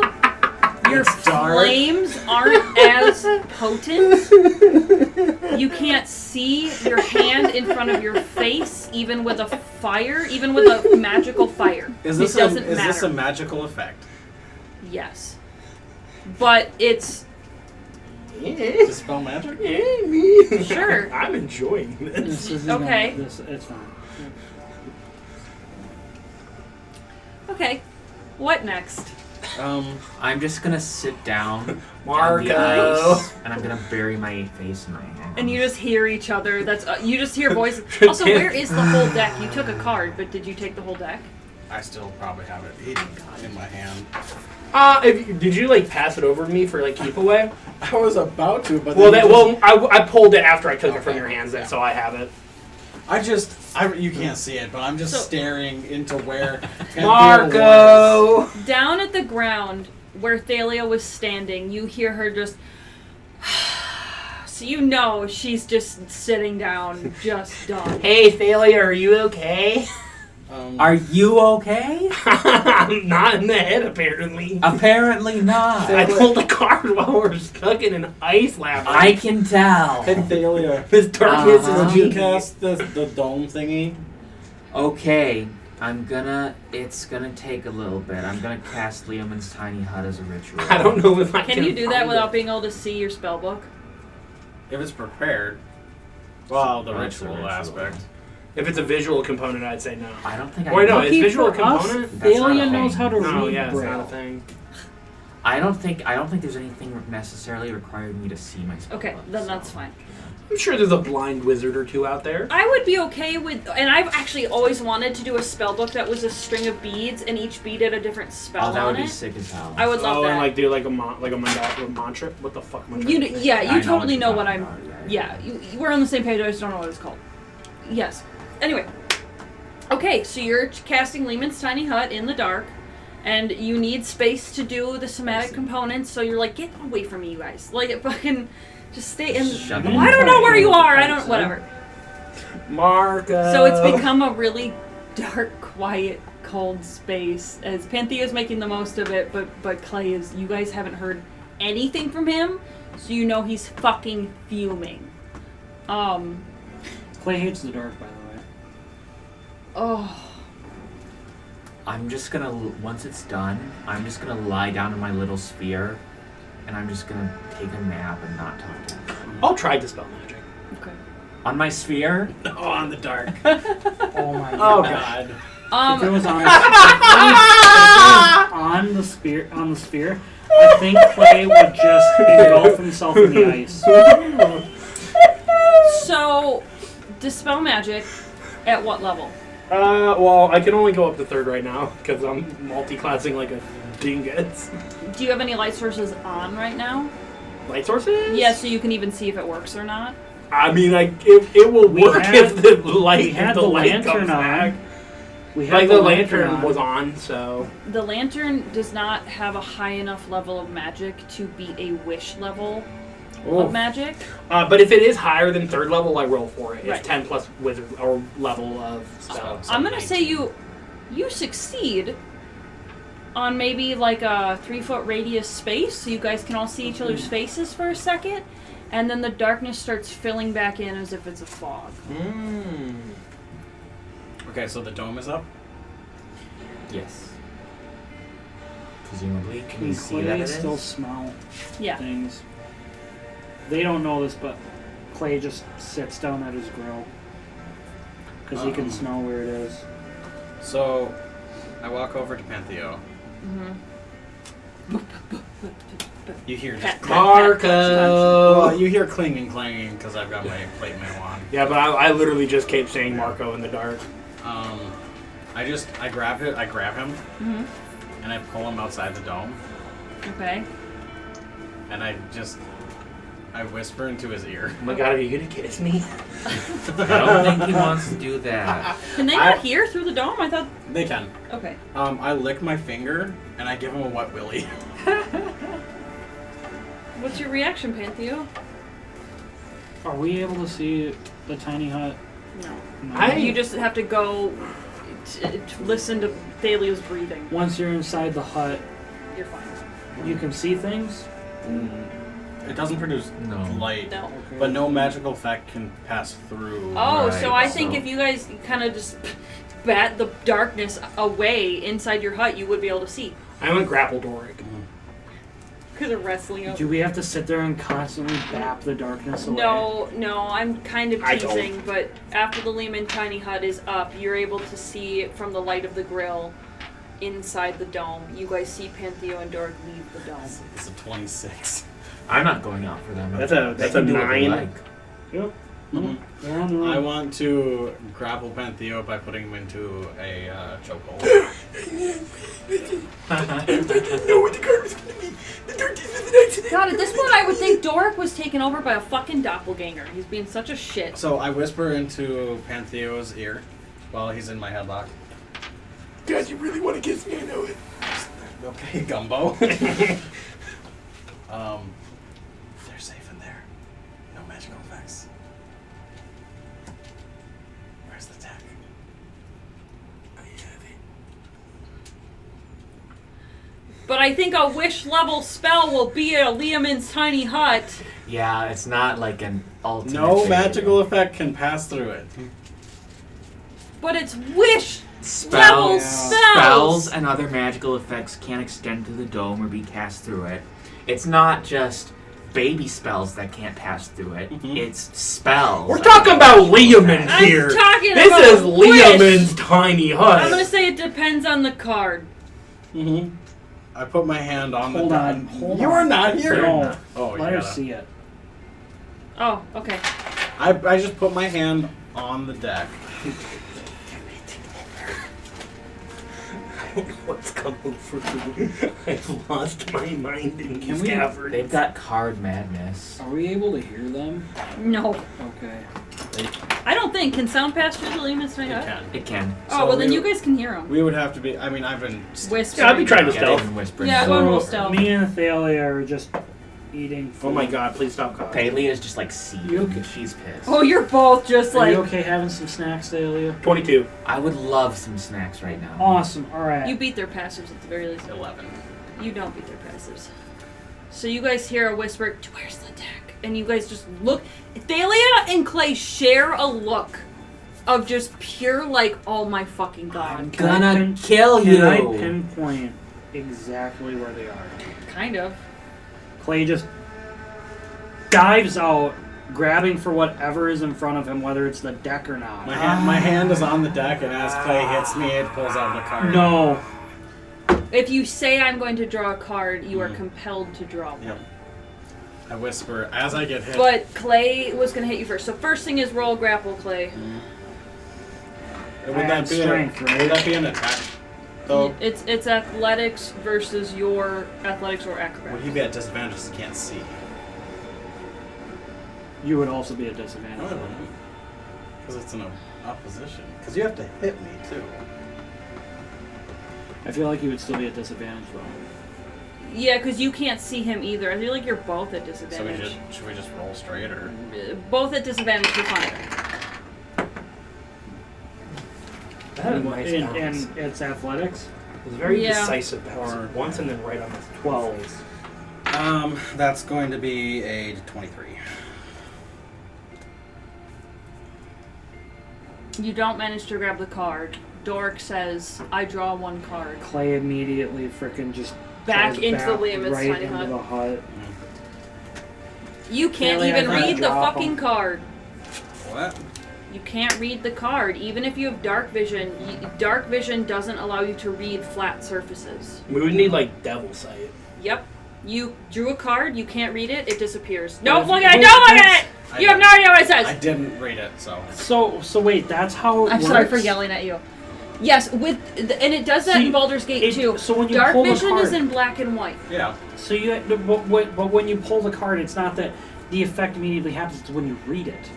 Your It's dark. flames aren't as potent. You can't see your hand in front of your face, even with a fire, even with a magical fire. Is it doesn't matter. this a magical effect? Yes. But it's To spell magic? Sure. I'm enjoying this. This is Okay. It's fine. okay. What next? I'm just gonna sit down on the Marco. ice, and I'm gonna bury my face in my hand. And you just hear each other. That's you just hear voices. Also, where is the whole deck? You took a card, but did you take the whole deck? I still probably have it hidden in my hand. Did you like pass it over to me for like keep away? I was about to, but I pulled it after I took it from Okay. your hands, then, so I have it. you can't see it, but I'm just staring into where Panthea was. Marco. Down at the ground where Thalia was standing, you hear her just. So you know she's just sitting down, just done. Hey, Thalia, are you okay? Are you okay? I'm not in the head, apparently. Apparently not. I pulled a card while we're stuck in an ice labyrinth. I can tell. Thalia, This darkness Uh-huh. is did you me. cast the dome thingy? Okay, it's gonna take a little bit. I'm gonna cast Leoman's tiny hut as a ritual. I don't know if I can. Can you do that find without it. being able to see your spell book? If it's prepared. Well, the That's the ritual aspect. If it's a visual component, I'd say no. I don't think Wait, no, I it's Lucky visual for us, component. That's not Thalia a knows thing. how to No, read yeah, it's not a Braille. thing. I don't think there's anything necessarily requiring me to see my spell Okay, book, then so. that's fine. I'm sure there's a blind wizard or two out there. I would be okay with, and I've actually always wanted to do a spell book that was a string of beads, and each bead had a different spell Oh, that would on be it. sick as hell. I would love and that. like do like a mantra. What the fuck? Am I trying to think? Yeah, I you totally know you're what I'm. talking about, Yeah, we're on the same page. I just don't know what it's called. Yes. Anyway. Okay, so you're casting Lehman's Tiny Hut in the dark, and you need space to do the somatic components. So you're like, get away from me, you guys. Like, it fucking just stay in. Shut I don't know where you are. I don't. Whatever. Marco. So it's become a really dark, quiet, cold space as Panthea's making the most of it, but Clay is. You guys haven't heard anything from him, so you know he's fucking fuming. Clay hates the dark, by the way. Oh. I'm just gonna, once it's done, I'm just gonna lie down in my little sphere, and I'm just gonna take a nap and not talk to him. I'll try Dispel Magic. Okay. On my sphere? Oh, on the dark. Oh my Oh god. god. If it was on the sphere, I think Clay would just engulf himself in the ice. So, Dispel Magic, at what level? Well, I can only go up to 3rd right now because I'm multi-classing like a dingus. Do you have any light sources on right now? Light sources? Yeah, so you can even see if it works or not. I mean, like it will work if the light. We had if the the light lantern comes back. on. We had Like the lantern was on, so The lantern does not have a high enough level of magic to be a wish level of magic. But if it is higher than 3rd level, I roll for it. It's Right. 10 plus wizard or level of spell. I'm gonna say you succeed on maybe like a 3-foot radius space, so you guys can all see each other's faces for a second, and then the darkness starts filling back in as if it's a fog. Okay, so the dome is up. Yes. Presumably. Can Can you see that Clay it still is? smell Yeah. things? They don't know this, but Clay just sits down at his grill because he can smell where it is. So, I walk over to Pantheo. You hear just Marco. well, you hear clanging because I've got my plate mail on. Yeah, but I literally just kept saying Marco in the dark. I grab him, and I pull him outside the dome, Okay. and I whisper into his ear. Oh my god, are you gonna kiss me? I don't think he wants to do that. Can they not hear through the dome? I thought. They can. Okay. I lick my finger, and I give him a wet willy. What's your reaction, Pantheo? Are we able to see the tiny hut? No. No. You just have to go to listen to Thalia's breathing. Once you're inside the hut, You're fine. you can see things. It doesn't produce No. light, No. but no magical effect can pass through. Oh, Right, so I think so- if you guys kind of just bat the darkness away inside your hut, you would be able to see. I'm a grapple Doric. Because of wrestling up. Do we have to sit there and constantly bap the darkness away? No, I'm kind of I don't. teasing, but after the Lehman Tiny Hut is up, you're able to see from the light of the grill inside the dome. You guys see Pantheo and Doric leave the dome. It's a 26. I'm not going out for them. That's They a can do what they 9. like. Yep. Mhm. They're on the I run. want to grapple Pantheo by putting him into a chokehold. God, at this point, I would think Doric was taken over by a fucking doppelganger. He's being such a shit. So I whisper into Pantheo's ear while he's in my headlock. God, you really want to kiss me? I know it. Okay, Gumbo. They're safe in there. No magical effects. Where's the tech? But I think a wish level spell will be at Liamin's tiny hut. Yeah, it's not like an ultimate. No failure. magical effect can pass through it. But it's wish level Spells and other magical effects can't extend to the dome or be cast through it. It's not just baby spells that can't pass through it. Mhm. It's spells. We're talking about Liamin I'm here. talking This about is wish. Liamin's tiny hut. I'm gonna say it depends on the card. Mm-hmm. I put my hand on Hold the on, deck. hold You on. are not here. No. Oh, Let you her gotta. see it. Oh, okay. I just put my hand on the deck. What's coming for me? I've lost my mind in Can these we- caverns. They've got card madness. Are we able to hear them? No. Okay. I don't think. Can sound pass through the limits You tonight? can. It can. Oh, So well, then we- you guys can hear them. We would have to be. I mean, I've been. Whisper. Yeah, I'd be trying to Yeah, stealth. they've been whispering. Yeah, go and roll stealth. Me and Thalia are just eating food. Oh my god, please stop calling. Thalia's just like seething. You okay? She's pissed. Oh, you're both just Are like... you okay having some snacks, Thalia? 22. I would love some snacks right now. Awesome. All right. You beat their passives at the very least. 11. You don't beat their passives. So you guys hear a whisper, where's the deck? And you guys just look. Thalia and Clay share a look of just pure, like, oh my fucking god. Gonna kill Can you. I pinpoint exactly where they are? Kind of. Clay just dives out, grabbing for whatever is in front of him, whether it's the deck or not. My hand is on the deck, and as Clay hits me, it pulls out the card. No. If you say I'm going to draw a card, you are compelled to draw one. Yep. I whisper as I get hit. But Clay was going to hit you first. So first thing is roll grapple, Clay. Would I that had be strength, right? Would that be an attack? Though It's athletics versus your athletics or would acrobatics. he be at disadvantage? 'Cause he can't see. You would also be at No, disadvantage. I wouldn't. Because it's in a opposition. Because you have to hit me too. I feel like you would still be at disadvantage, though. Yeah, because you can't see him either. I feel like you're both at So disadvantage. should we just roll straight or? Both at disadvantage for fun. That had a nice and bounce. it's athletics. It was a very Yeah. decisive bounce. Or- Once and then right on the 12. face. That's going to be a 23. You don't manage to grab the card. Dork says, I draw one card. Clay immediately freaking just Back goes into back the limits, right tiny into hut. the hut. You can't Really, I even gotta read the drop fucking 'em. card. What? You can't read the card. Even if you have dark vision, dark vision doesn't allow you to read flat surfaces. We would need like devil sight. Yep. You drew a card, you can't read it, it disappears. Well, Don't if look you- at it! well, Don't look at that's- it! You have no idea what it says! I didn't read it, so. So wait, that's how it I'm works? sorry for yelling at you. Yes, and it does that See, in Baldur's Gate it- too. so when you Dark pull the vision is card- in black and white. Yeah. So you, but when you pull the card, it's not that the effect immediately happens. It's when you read it.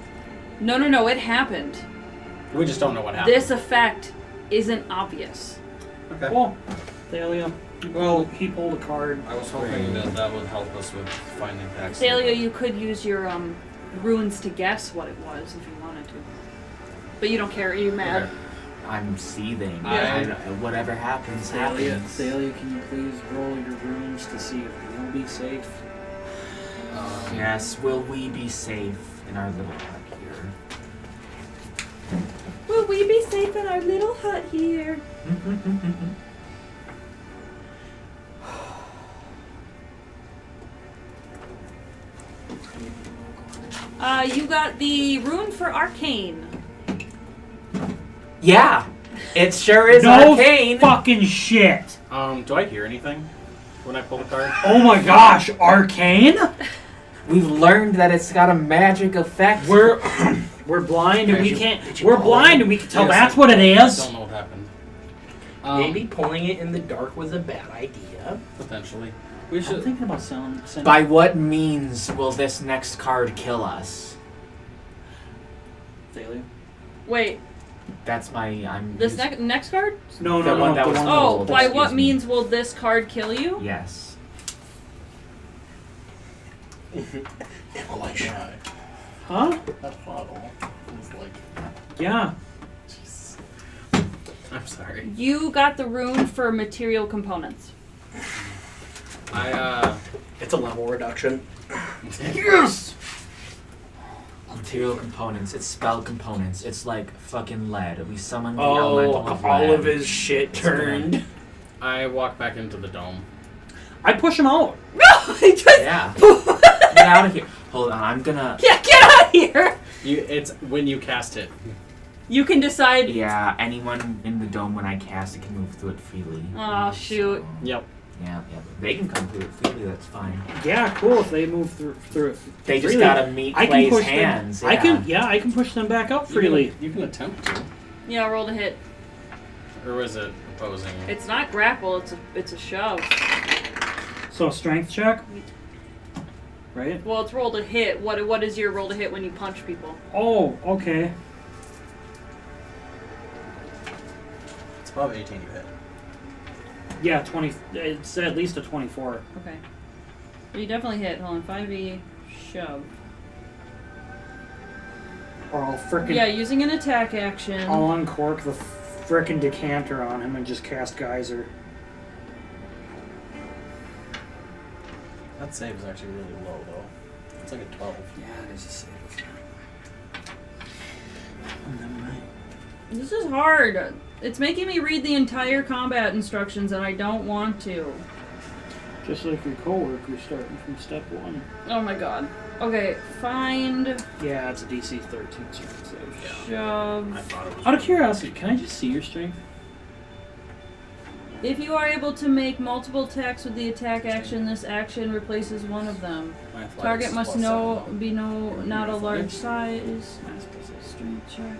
No, it happened. We just don't know what happened. This effect isn't obvious. Okay. Well, Thalia, Well, he pulled a card. I was hoping that would help us with finding text. Thalia, you could use your runes to guess what it was if you wanted to. But you don't care, are you mad? Okay. I'm seething. Yeah. Whatever happens, Thalia, happens. Thalia, can you please roll your runes to see if you'll be safe? Yes, will we be safe in our little hut here? Will we be safe in our little hut here? You got the rune for arcane. Yeah, it sure is no arcane. fucking shit! Do I hear anything when I pull the card? Oh my gosh, arcane? We've learned that it's got a magic effect. We're blind and we Did can't. you We're pull blind it? and we can tell Yes. that's what it I is. don't know what happened. Maybe pulling it in the dark was a bad idea. Potentially. We I'm should. thinking about sending. By what means will this next card kill us? Thalia? Wait, That's my. I'm. this using- next card? No, The one that was Oh, pulled, by what excuse me. means will this card kill you? Yes. Immolation. Huh? That bottle is like. Yeah. Jesus. I'm sorry. You got the rune for material components. It's a level reduction. Yes. Material components. It's spell components. It's like fucking lead. We summon the Oh, elemental of all lead. of his shit turned. I walk back into the dome. I push him out. No, he just Yeah. Get out of here. Hold on. I'm gonna. yeah, get out of here. It's when you cast it. You can decide. Yeah. Anyone in the dome when I cast it can move through it freely. Oh shoot. Yep. Yeah. They can come through it freely. That's fine. Yeah, cool. If they move through it, They just freely. gotta meet I can Clay's push hands. them. I can push them back up freely. You can attempt to. Yeah, I rolled a hit. Or was it opposing? It's not grapple. It's a shove. So strength check, right? Well, it's rolled a hit. What is your roll to hit when you punch people? Oh, okay. It's above 18 you hit. Yeah, 20. It's at least a 24. Okay. Well, you definitely hit. Hold on. 5e shove. Or I'll frickin' Yeah, using an attack action. I'll uncork the frickin' decanter on him and just cast Geyser. That save is actually really low though. It's like a 12. Yeah, it is a save. This is hard. It's making me read the entire combat instructions, and I don't want to. Just like your coworker starting from step 1. Oh my god. Okay, find Yeah, it's a DC 13 strength save. shove. I thought it was. Out of curiosity, can I just see your strength? If you are able to make multiple attacks with the attack action, this action replaces one of them. My athletics Target is must plus not 7. a large athletics? size. Strength check.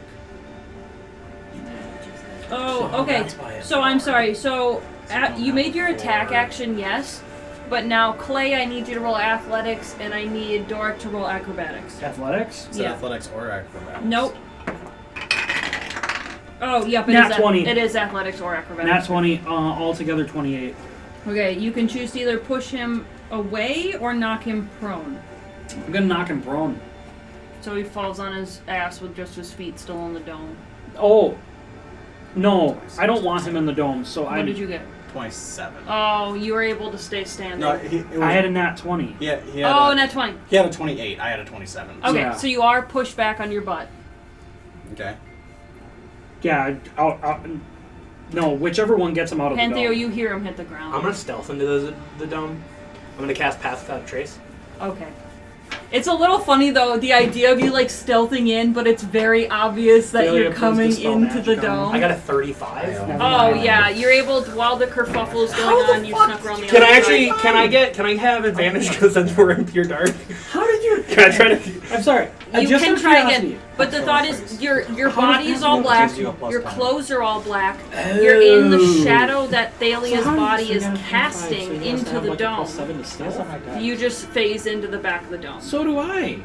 Oh, So okay. that's why it's So I'm hard. sorry. So don't you made your have attack four. action, yes. But now, Clay, I need you to roll athletics, and I need Doric to roll acrobatics. Athletics? Is it Yeah. athletics or acrobatics? Nope. Oh, yep, Nat 20. It is athletics or acrobatics. Nat 20, altogether 28. Okay, you can choose to either push him away or knock him prone. I'm gonna knock him prone. So he falls on his ass with just his feet still in the dome. Oh. No, I don't want him in the dome, so What did you get? 27. Oh, you were able to stay standing. No, it was, I had a nat 20. he had Oh, a, nat 20. he had a 28. I had a 27. Okay, Yeah. so you are pushed back on your butt. Okay. Yeah, no, whichever one gets him out of the Pantheo, dome. you hear him hit the ground. I'm gonna stealth into the dome. I'm gonna cast Path Without Trace. Okay. It's a little funny though, the idea of you like stealthing in, but it's very obvious that Failure, you're please coming dispel into the magic on dome. I got a 35. Never Oh mind. yeah, you're able to, while the kerfuffle is going How the on, you fuck- snuck around the Can other I actually? side. Can I have advantage because since we're in pure dark? How did you? Can I try to? I'm sorry. You just can out of try curiosity. again, but the thought is your How body does is all that black, gives you a plus your 10? clothes are all black, you're in the Oh. shadow that Thalia's So how body does- is so you got a 25, casting so you must into have the like a dome. plus 7 to stealth? You just phase into the back of the dome. So do I.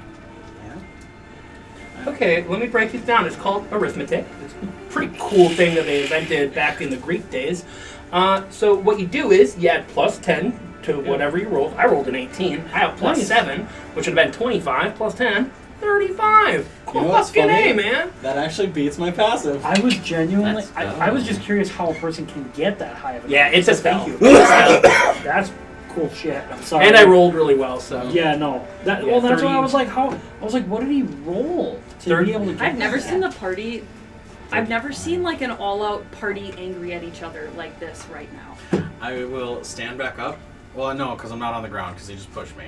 Okay, let me break this down. It's called arithmetic. It's a pretty cool thing that they invented back in the Greek days. So what you do is you add plus 10 to whatever you rolled. I rolled an 18. I have plus Nice. 7, which would have been 25 plus 10, 35. You know what's Fucking funny? A, man. That actually beats my passive. I was genuinely. That's I was just curious how a person can get that high of a. Yeah, it's a thank you. That's cool shit. I'm sorry. And I rolled really well, so. Yeah, no. That, Yeah, well, that's why 30. I was like, how? I was like, what did he roll to 30. be able to? Get I've never that? seen the party. I've never seen like an all-out party angry at each other like this right now. I will stand back up. Well, no, because I'm not on the ground because he just pushed me.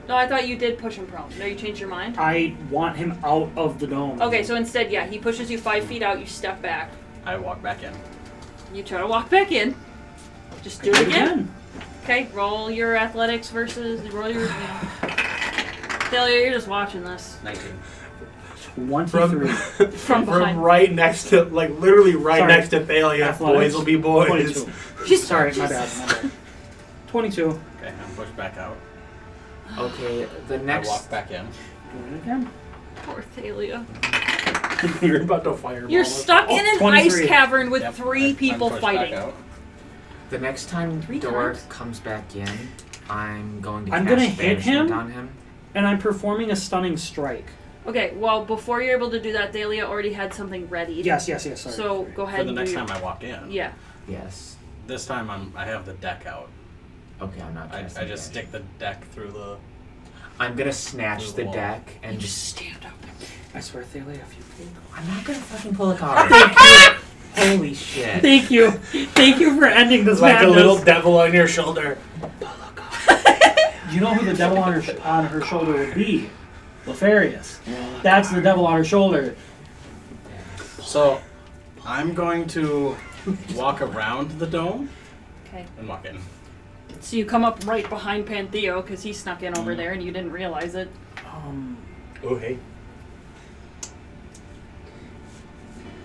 No, I thought you did push him prone. No, you changed your mind? I want him out of the dome. Okay, so instead, yeah, he pushes you 5 feet out, you step back. I walk back in. You try to walk back in. Just do it again. Okay, roll your athletics versus, roll your, Thalia, you're just watching this. 19. 23. From behind. right next to, like literally right Sorry. next to Thalia. Athletics. Boys will be boys. 22. She's Sorry, my bad. 22. Okay, I'm pushed back out. Okay, the I next. walk back in. Do it again. Poor Thalia. You're about to fireball. You're us. stuck in an 23. ice cavern with Yep, 3 I'm people pushed back fighting. out. The next time 3 Doric times? comes back in, I'm going to I'm cast gonna hit banishment him? on him. And I'm performing a stunning strike. Okay, well, before you're able to do that, Thalia already had something ready. Yes, sorry. So go ahead For the and next do time I walk in. Yeah. Yes. This time I have the deck out. Okay, I'm not I casting just banishment. stick the deck through the. I'm gonna snatch the wall. deck and Just stand up. I swear, Thalia, if you pull. I'm not gonna fucking pull a card. Holy shit. Thank you. Thank you for ending this Like a madness. little devil on your shoulder. You know who the devil on her shoulder would be? Lefarius. That's the devil on her shoulder. So, I'm going to walk around the dome Okay. and walk in. So you come up right behind Pantheo because he snuck in over there and you didn't realize it. Oh, hey.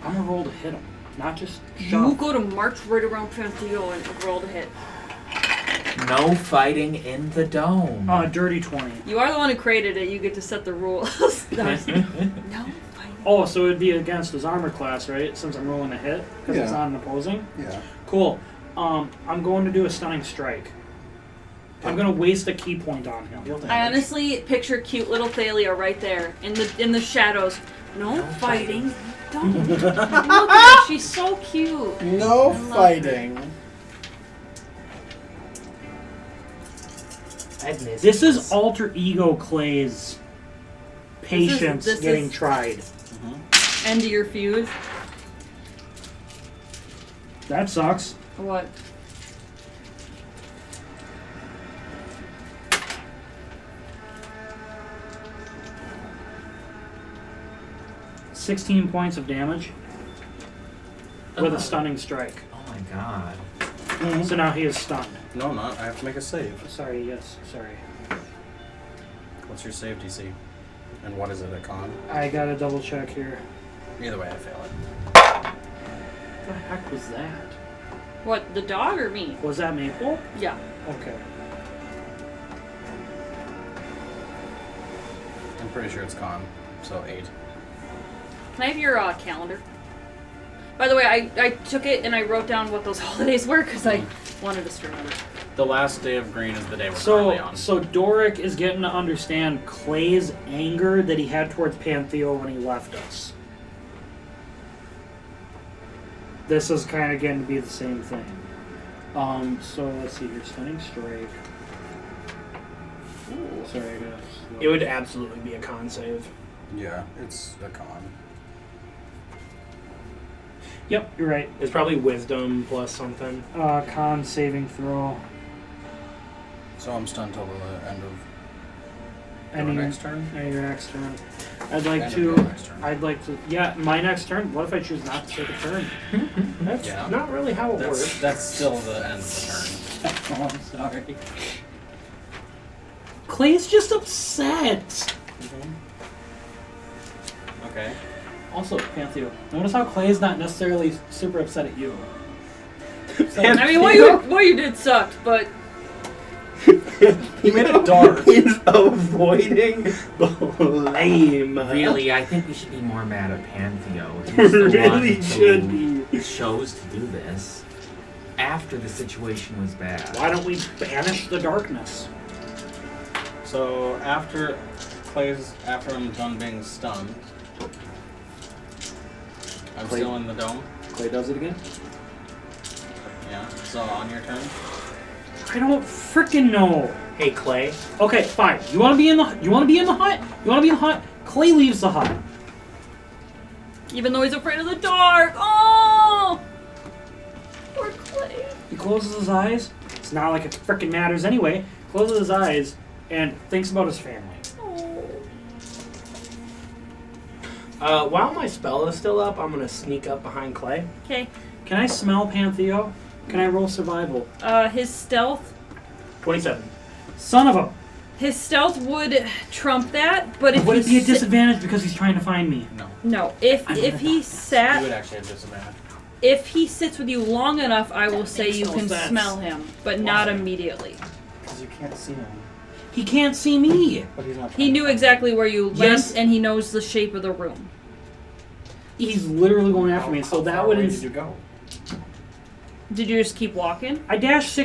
I'm gonna roll to hit him, not just You shove. go to march right around Pantheo and roll to hit. No fighting in the dome. Dirty 20. You are the one who created it. You get to set the rules. No fighting. Oh, so it would be against his armor class, right? Since I'm rolling a hit, because it's Yeah. not an opposing. Yeah. Cool. I'm going to do a stunning strike. I'm gonna waste a key point on him. I honestly picture cute little Thalia right there in the shadows. No fighting. Don't. Look at her. She's so cute. No I love fighting. This is alter ego Clay's patience this getting is- tried. End of your fuse. That sucks. What? $16 points of damage with a stunning strike. Oh my god. So now he is stunned. No, not. I have to make a save. Sorry, yes, sorry. What's your save DC? And what is it, a con? I gotta double check here. Either way, I fail it. What the heck was that? What? The dog or me? Was that Maple? Yeah. Okay. I'm pretty sure it's con, so 8. Can I have your calendar? By the way, I took it and I wrote down what those holidays were because I wanted us to remember. The last day of green is the day we're currently on. So Doric is getting to understand Clay's anger that he had towards Pantheo when he left us. This is kind of getting to be the same thing. So let's see here, stunning strike. Ooh, sorry, I got. It would absolutely be a con save. Yeah, it's a con. Yep, you're right. It's probably wisdom plus something. Con saving throw. So I'm stunned till the end of And your your next turn? your next turn. I'd like End of to. your next turn. I'd like to. Yeah, my next turn. What if I choose not to take a turn? That's Yeah. not really how it works. That's still the end of the turn. Oh, I'm sorry. Clay's just upset. Okay. Also, Pantheo, notice how Clay's not necessarily super upset at you. I mean, what you did sucked, but He made it dark. He's avoiding blame. Really, I think we should be more mad at Pantheo. He's the Really one should who be. chose to do this after the situation was bad. Why don't we banish the darkness? So after I'm done being stunned, I'm Clay- still in the dome. Clay does it again? Yeah. So on your turn. I don't frickin' know. Hey, Clay. Okay, fine. You wanna be in the hut? You wanna be in the hut? Clay leaves the hut. even though he's afraid of the dark. Oh, poor Clay. He closes his eyes. It's not like it frickin' matters anyway. Closes his eyes and thinks about his family. While my spell is still up, I'm gonna sneak up behind Clay. Okay. Can I smell Pantheo? Can I roll survival? His stealth. 27. Son of a... His stealth would trump that, but if Would it he be a disadvantage because he's trying to find me? No. no, if he You would sat, actually have disadvantage. if he sits with you long enough, I will say makes you no can sense. smell him, but not immediately. Because you can't see him. He can't see me. But he's not. He knew exactly where you went, Yes. and he knows the shape of the room. He's literally going after me, so How that far would... away did you go? Did you just keep walking? I dash.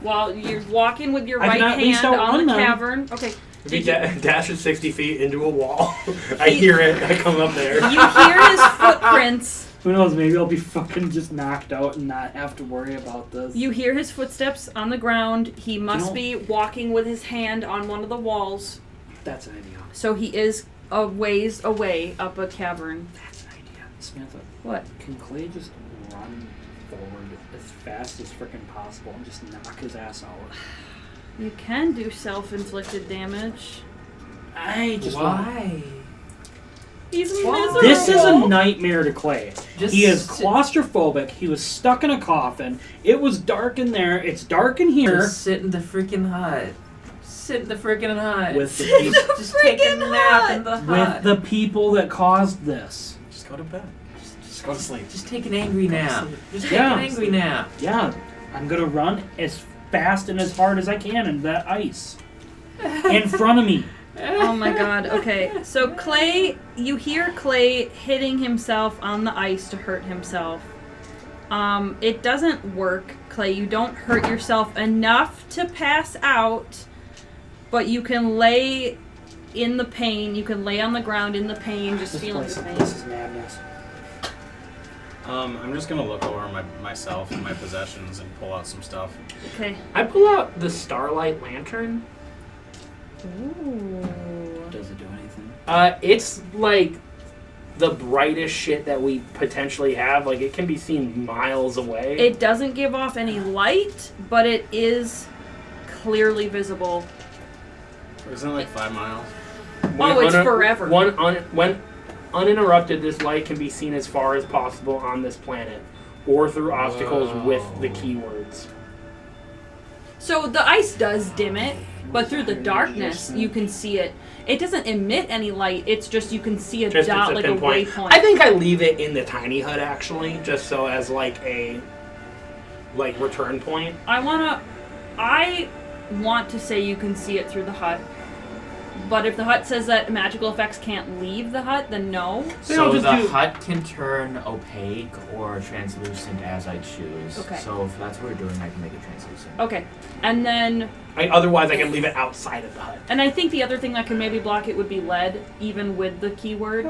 While you're walking with your I right can at least hand on outrun the them. cavern. Okay. If he Did you, dashes 60 feet into a wall, I hear it. I come up there. you hear his footprints. Who knows, maybe I'll be fucking just knocked out and not have to worry about this. You hear his footsteps on the ground. He must know- be walking with his hand on one of the walls. That's an idea. So he is a ways away up a cavern. That's an idea. Samantha, What? can Clay just run forward as fast as freaking possible and just knock his ass out? You can do self-inflicted damage. I just Why? He's Why? miserable. This is a nightmare to Clay. He is claustrophobic. He was stuck in a coffin. It was dark in there. It's dark in here. Just sit in the freaking hut. Sit in the freaking hut. With the people, Just take a nap in the hut. with the people that caused this. Just go to bed. Just go to sleep. Just take an angry nap. Just take Yeah. an angry nap. Yeah, I'm gonna run as fast and as hard as I can in that ice in front of me. Oh my god, okay. So Clay, you hear Clay hitting himself on the ice to hurt himself. It doesn't work, Clay. You don't hurt yourself enough to pass out, but you can lay in the pain. You can lay on the ground in the pain, just feeling the pain. This is madness. I'm just gonna look over myself and my possessions and pull out some stuff. Okay. I pull out the starlight lantern. Ooh. Does it do anything? It's like the brightest shit that we potentially have. Like, it can be seen miles away. It doesn't give off any light, but it is clearly visible. Isn't it like 5 miles? Oh, it's forever. When uninterrupted, this light can be seen as far as possible on this planet, or through obstacles with the keywords. So the ice does dim it, but through the darkness you can see it. It doesn't emit any light. It's just you can see a Just dot, it's like pinpoint. a waypoint. I think I leave it in the tiny hut actually, just so as like a return point. I want to say you can see it through the hut. But if the hut says that magical effects can't leave the hut, then no. So just the do- hut can turn opaque or translucent as I choose. Okay. So if that's what we're doing, I can make it translucent. Okay. And then Otherwise, I can leave it outside of the hut. I think the other thing that can maybe block it would be lead, even with the keyword.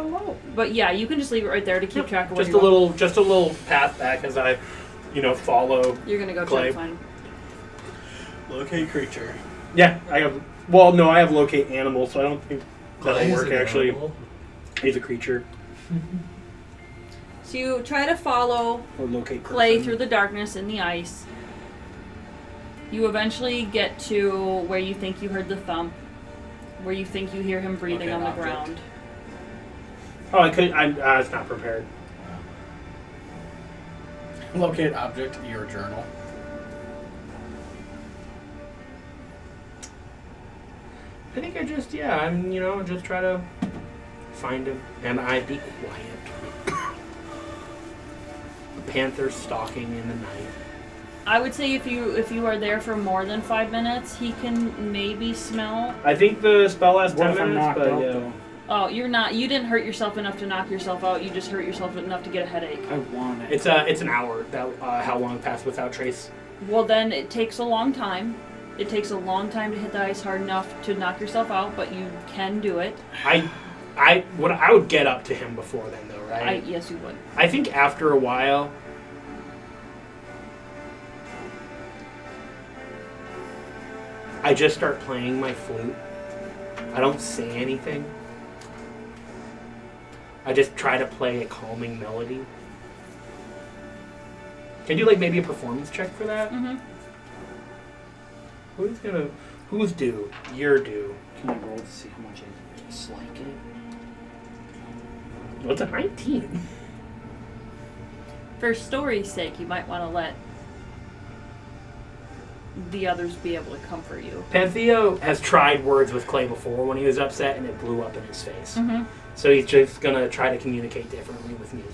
But yeah, you can just leave it right there to keep track of where Just you're a little path back as I, follow. You're gonna go Clay. try to find. Locate creature. Yeah, I have. Well, no, I have locate animal, so I don't think that'll Clay is work. an Actually, animal. he's a creature. So you try to follow Or locate Clay person. through the darkness in the ice. You eventually get to where you think you heard the thump, where you think you hear him breathing Okay, on the object. ground. Oh, I was not prepared. Locate object, your journal. I think I'm just try to find him, and I be quiet. A panther stalking in the night. I would say if you are there for more than 5 minutes, he can maybe smell. I think the spell lasts What 10 if I'm minutes, knocked but out, yeah. though? Oh, you didn't hurt yourself enough to knock yourself out. You just hurt yourself enough to get a headache. I want it. It's an hour. That how long passed without trace? Well, then it takes a long time. It takes a long time to hit the ice hard enough to knock yourself out, but you can do it. I would get up to him before then, though, right? Yes, you would. I think after a while, I just start playing my flute. I don't say anything. I just try to play a calming melody. Can you do maybe a performance check for that? Mm-hmm. Who's due? You're due. Can I roll to see how much I dislike it? What's a 19? For story's sake, you might want to let the others be able to comfort you. Pantheo has tried words with Clay before when he was upset and it blew up in his face. Mm-hmm. So he's just gonna try to communicate differently with music.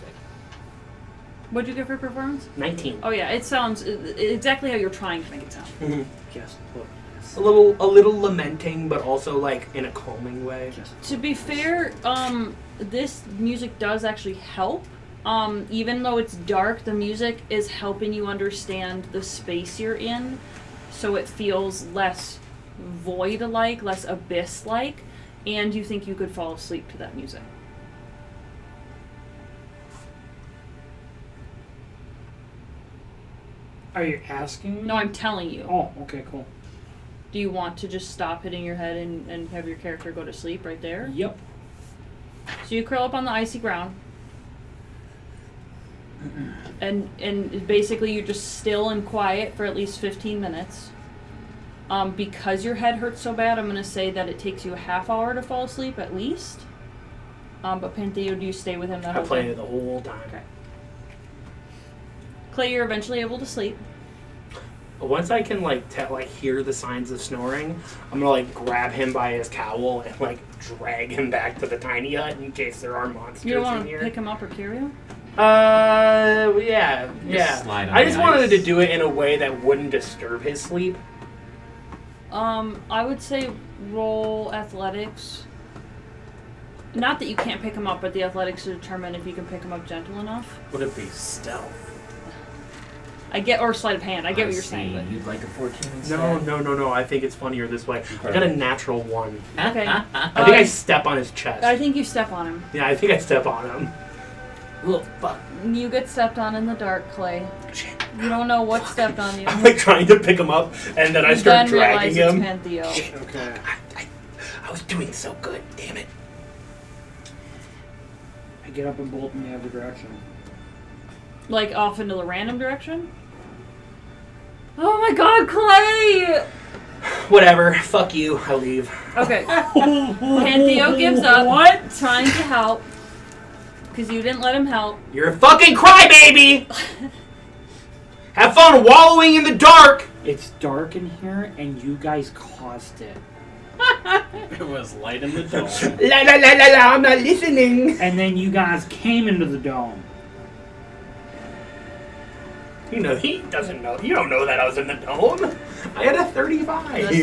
What'd you get for performance? 19. Oh yeah, it sounds exactly how you're trying to make it sound. Mm-hmm. Yes. Look. Yes. A little lamenting, but also in a calming way. Yes. To be fair, this music does actually help. Even though it's dark, the music is helping you understand the space you're in, so it feels less void-like, less abyss-like, and you think you could fall asleep to that music. Are you asking? No, I'm telling you. Oh, okay, cool. Do you want to just stop hitting your head and have your character go to sleep right there? Yep. So you curl up on the icy ground. And basically you're just still and quiet for at least 15 minutes. Because your head hurts so bad, I'm going to say that it takes you a half hour to fall asleep at least. But Pantheo, do you stay with him that I whole played time? it the whole time. Okay. Clay, you're eventually able to sleep. Once I can hear the signs of snoring, I'm gonna grab him by his cowl and drag him back to the tiny hut in case there are monsters You don't in want to here. pick him up or carry him? Yeah. slide on I the just wanted ice. to do it in a way that wouldn't disturb his sleep. I would say roll athletics. Not that you can't pick him up, but the athletics to determine if you can pick him up gentle enough. Would it be stealth? Or sleight of hand. I get what you're saying. But You'd like a 14 instead? No. I think it's funnier this way. I got a natural 1. okay. I think I step on his chest. I think you step on him. Yeah, I think I step on him. Little fuck. You get stepped on in the dark, Clay. Shit. You don't know what stepped on you. I'm trying to pick him up, and then I start then dragging realize him. it's Pantheo. Shit, Okay. I was doing so good. Damn it. I get up and bolt in the other direction. Like off into the random direction? Oh my god, Clay! Whatever. Fuck you. I leave. Okay. Pantheo gives up. What? Trying to help. Because you didn't let him help. You're a fucking crybaby! Have fun wallowing in the dark! It's dark in here, and you guys caused it. It was light in the dome. La la la la la, I'm not listening. And then you guys came into the dome. You know, he doesn't know. You don't know that I was in the dome. I had a 35.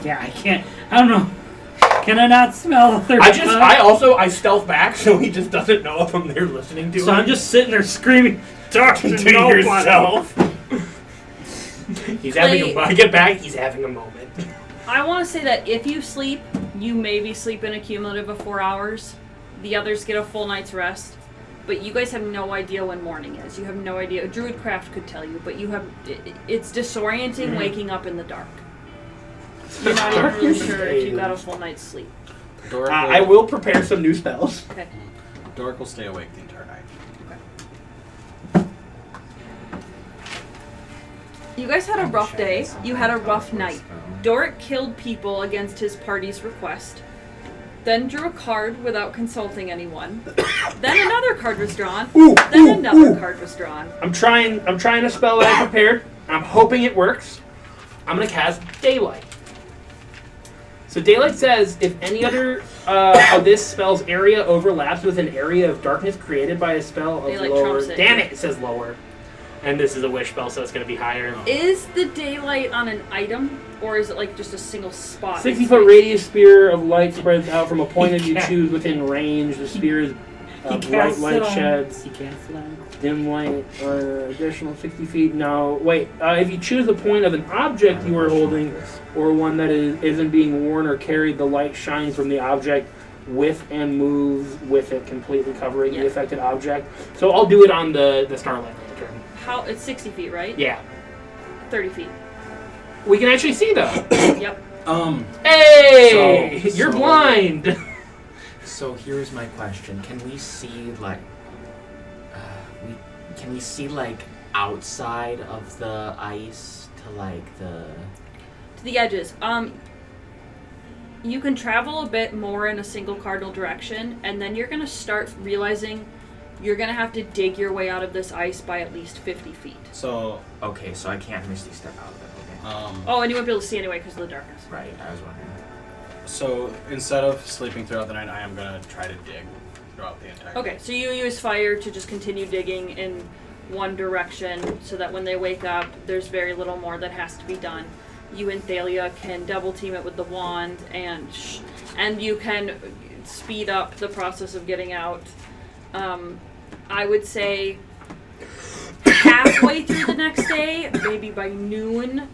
Yeah, I can't. I don't know. Can I not smell the third I stealth back, so he just doesn't know if I'm there listening to him. So I'm just sitting there screaming, talking to to nobody. yourself. I get back, he's having a moment. I want to say that if you sleep, you maybe sleep in a cumulative of 4 hours. The others get a full night's rest. But you guys have no idea when morning is. You have no idea. Druidcraft could tell you, but you have. It's disorienting waking up in the dark. You're not even really sure if you got a full night's sleep. Dork I will prepare some new spells. Okay. Dork will stay awake the entire night. You guys had a rough day. You had a rough night. Doric killed people against his party's request. Then drew a card without consulting anyone. Then another card was drawn. Then another card was drawn. I'm trying a spell that I prepared. I'm hoping it works. I'm gonna cast Daylight. So Daylight says if any other of this spell's area overlaps with an area of darkness created by a spell of Daylight lower. trumps it. Damn it! It says lower. And this is a wish spell, so it's gonna be higher. Is the daylight on an item, or is it like just a single spot? 60-foot radius sphere of light spreads out from a point that you choose within range. The sphere is bright light sheds. He can't fly. Dim light, additional 60 feet. No, wait. If you choose a point of an object you are holding, or one that isn't being worn or carried, the light shines from the object with and moves with it, completely covering the affected object. So I'll do it on the Starlight Lantern. It's 60 feet, right? Yeah. 30 feet. We can actually see though. Yep. Hey! So- You're blind! So here's my question: can we see can we see outside of the ice to The edges. You can travel a bit more in a single cardinal direction, and then you're gonna start realizing you're gonna have to dig your way out of this ice by at least 50 feet. So, Okay, so I can't misty step out of it. Okay. Oh, and you won't be able to see anyway because of the darkness. Right, I was wondering. so instead of sleeping throughout the night, I am gonna try to dig throughout the entire. Okay, so you use fire to just continue digging in one direction so that when they wake up, there's very little more that has to be done. You and Thalia can double team it with the wand, and you can speed up the process of getting out. I would say halfway through the next day, maybe by noon,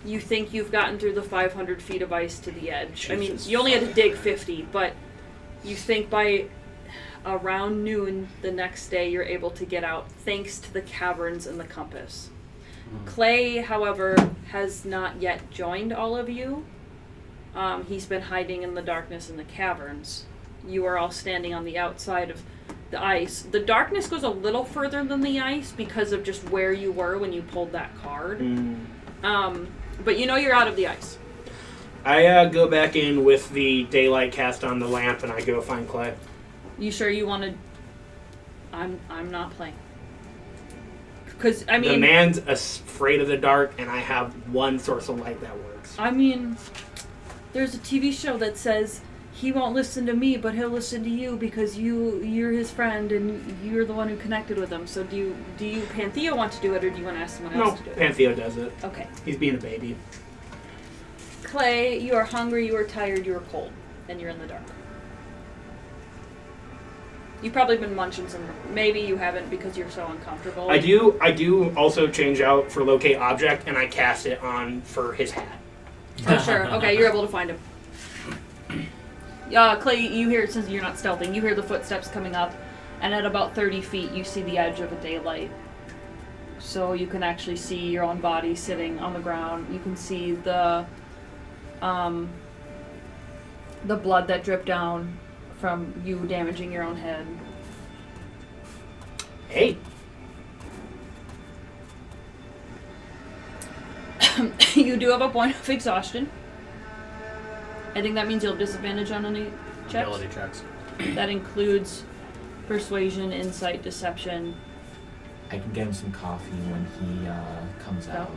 you think you've gotten through the 500 feet of ice to the edge. I mean, you only had to dig 50, but you think by around noon the next day you're able to get out thanks to the caverns and the compass. Clay, however, has not yet joined all of you. He's been hiding in the darkness in the caverns. You are all standing on the outside of the ice. The darkness goes a little further than the ice because of just where you were when you pulled that card. But you know you're out of the ice. I go back in with the daylight cast on the lamp, and I go find Clay. You sure you want to I'm not playing. Because, I The mean... man's afraid of the dark, and I have one source of light that works. I mean, there's a TV show that says he won't listen to me, but he'll listen to you because you're his friend and you're the one who connected with him. So do you Panthea want to do it, or do you want to ask someone else to do it? Panthea does it. Okay. He's being a baby. Clay, you are hungry, you are tired, you are cold, and you're in the dark. You've probably been munching some. Maybe you haven't because you're so uncomfortable. I do also change out for locate object, and I cast it on for his hat. Oh, sure. Okay, you're able to find him. Clay, you hear, since you're not stealthing, you hear the footsteps coming up, and at about 30 feet, you see the edge of a daylight. So you can actually see your own body sitting on the ground. You can see the blood that dripped down from you damaging your own head. Hey. You do have a point of exhaustion. I think that means you'll have disadvantage on any checks. Ability checks. That includes persuasion, insight, deception. I can get him some coffee when he comes out.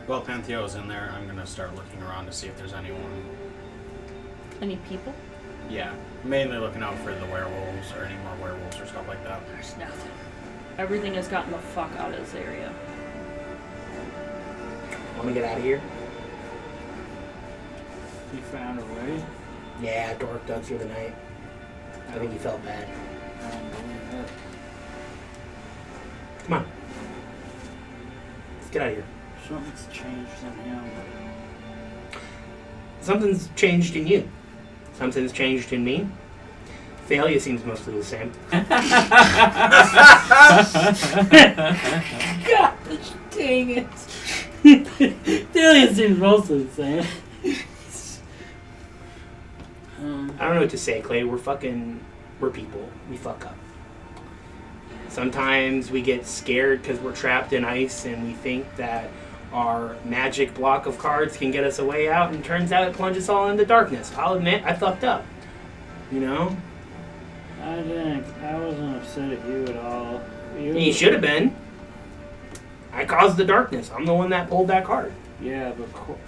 Well, Panthea's in there. I'm gonna start looking around to see if there's anyone. Any people? Yeah, mainly looking out for the werewolves or any more werewolves or stuff like that. There's nothing. Everything has gotten the fuck out of this area. Want me to get out of here? He found a way. Yeah, Dork dug through the night. I think he felt bad. I don't believe that. Come on. Let's get out of here. Something's changed in him. Something's changed in you. Something's changed in me. Failure seems mostly the same. Gosh, dang it. Delia seems mostly the same. I don't know what to say, Clay. We're people. We fuck up. Sometimes we get scared because we're trapped in ice and we think that our magic block of cards can get us a way out, and turns out it plunges all into darkness. I'll admit, I fucked up. You know? I wasn't upset at you at all. You should have been. I caused the darkness. I'm the one that pulled that card. Yeah, but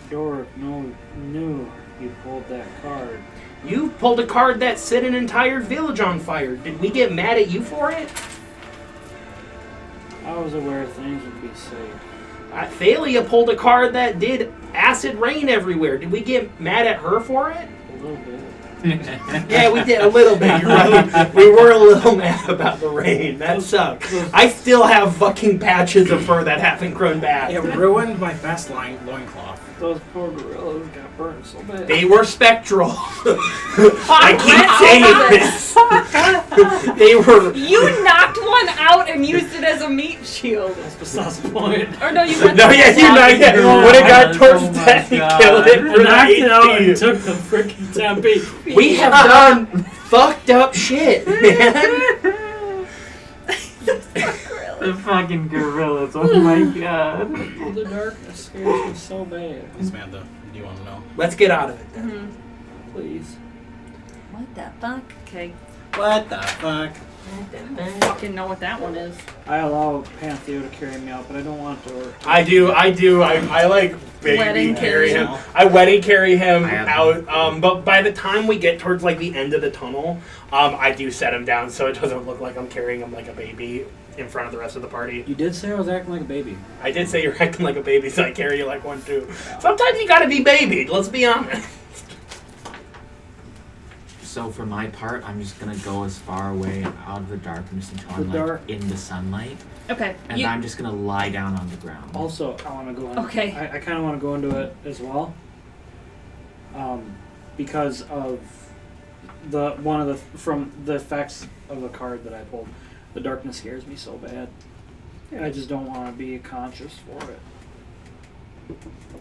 Dork knew you pulled that card. You pulled a card that set an entire village on fire. Did we get mad at you for it? I was aware things would be safe. Thalia pulled a card that did acid rain everywhere. Did we get mad at her for it? A little bit. Yeah, we did a little bit. You're right. We were a little mad about the rain. That sucked. I still have fucking patches of fur that haven't grown back. It ruined my best loincloth. Those poor gorillas got burned so bad. They were spectral. I keep saying this. They were. You knocked one out and used it as a meat shield. That's besides the point. Or no, you No, yeah, you knocked it. When it got towards that, he killed it. I For knocked it out the and took the freaking tempe. We have done fucked up shit, man. The fucking gorillas, oh my god. The darkness scares me so bad. Samantha, do you want to know? Let's get out of it then. Mm-hmm. Please. What the fuck? Okay. What the fuck? I fucking know what that one is. I allow Panthea to carry me out, but I don't want to. I do. I like baby Wedding carry carry. him. I wedding carry him I have out. But by the time we get towards like the end of the tunnel, I do set him down so it doesn't look like I'm carrying him like a baby in front of the rest of the party. You did say I was acting like a baby. I did say you're acting like a baby, so I carry you like one too. Sometimes you gotta be babied. Let's be honest. So for my part, I'm just gonna go as far away out of the darkness until I'm like in the sunlight, Okay. and I'm just gonna lie down on the ground. Also, I want to go in. Okay. I kind of want to go into it as well. Because of from the effects of the card that I pulled, the darkness scares me so bad. I just don't want to be conscious for it.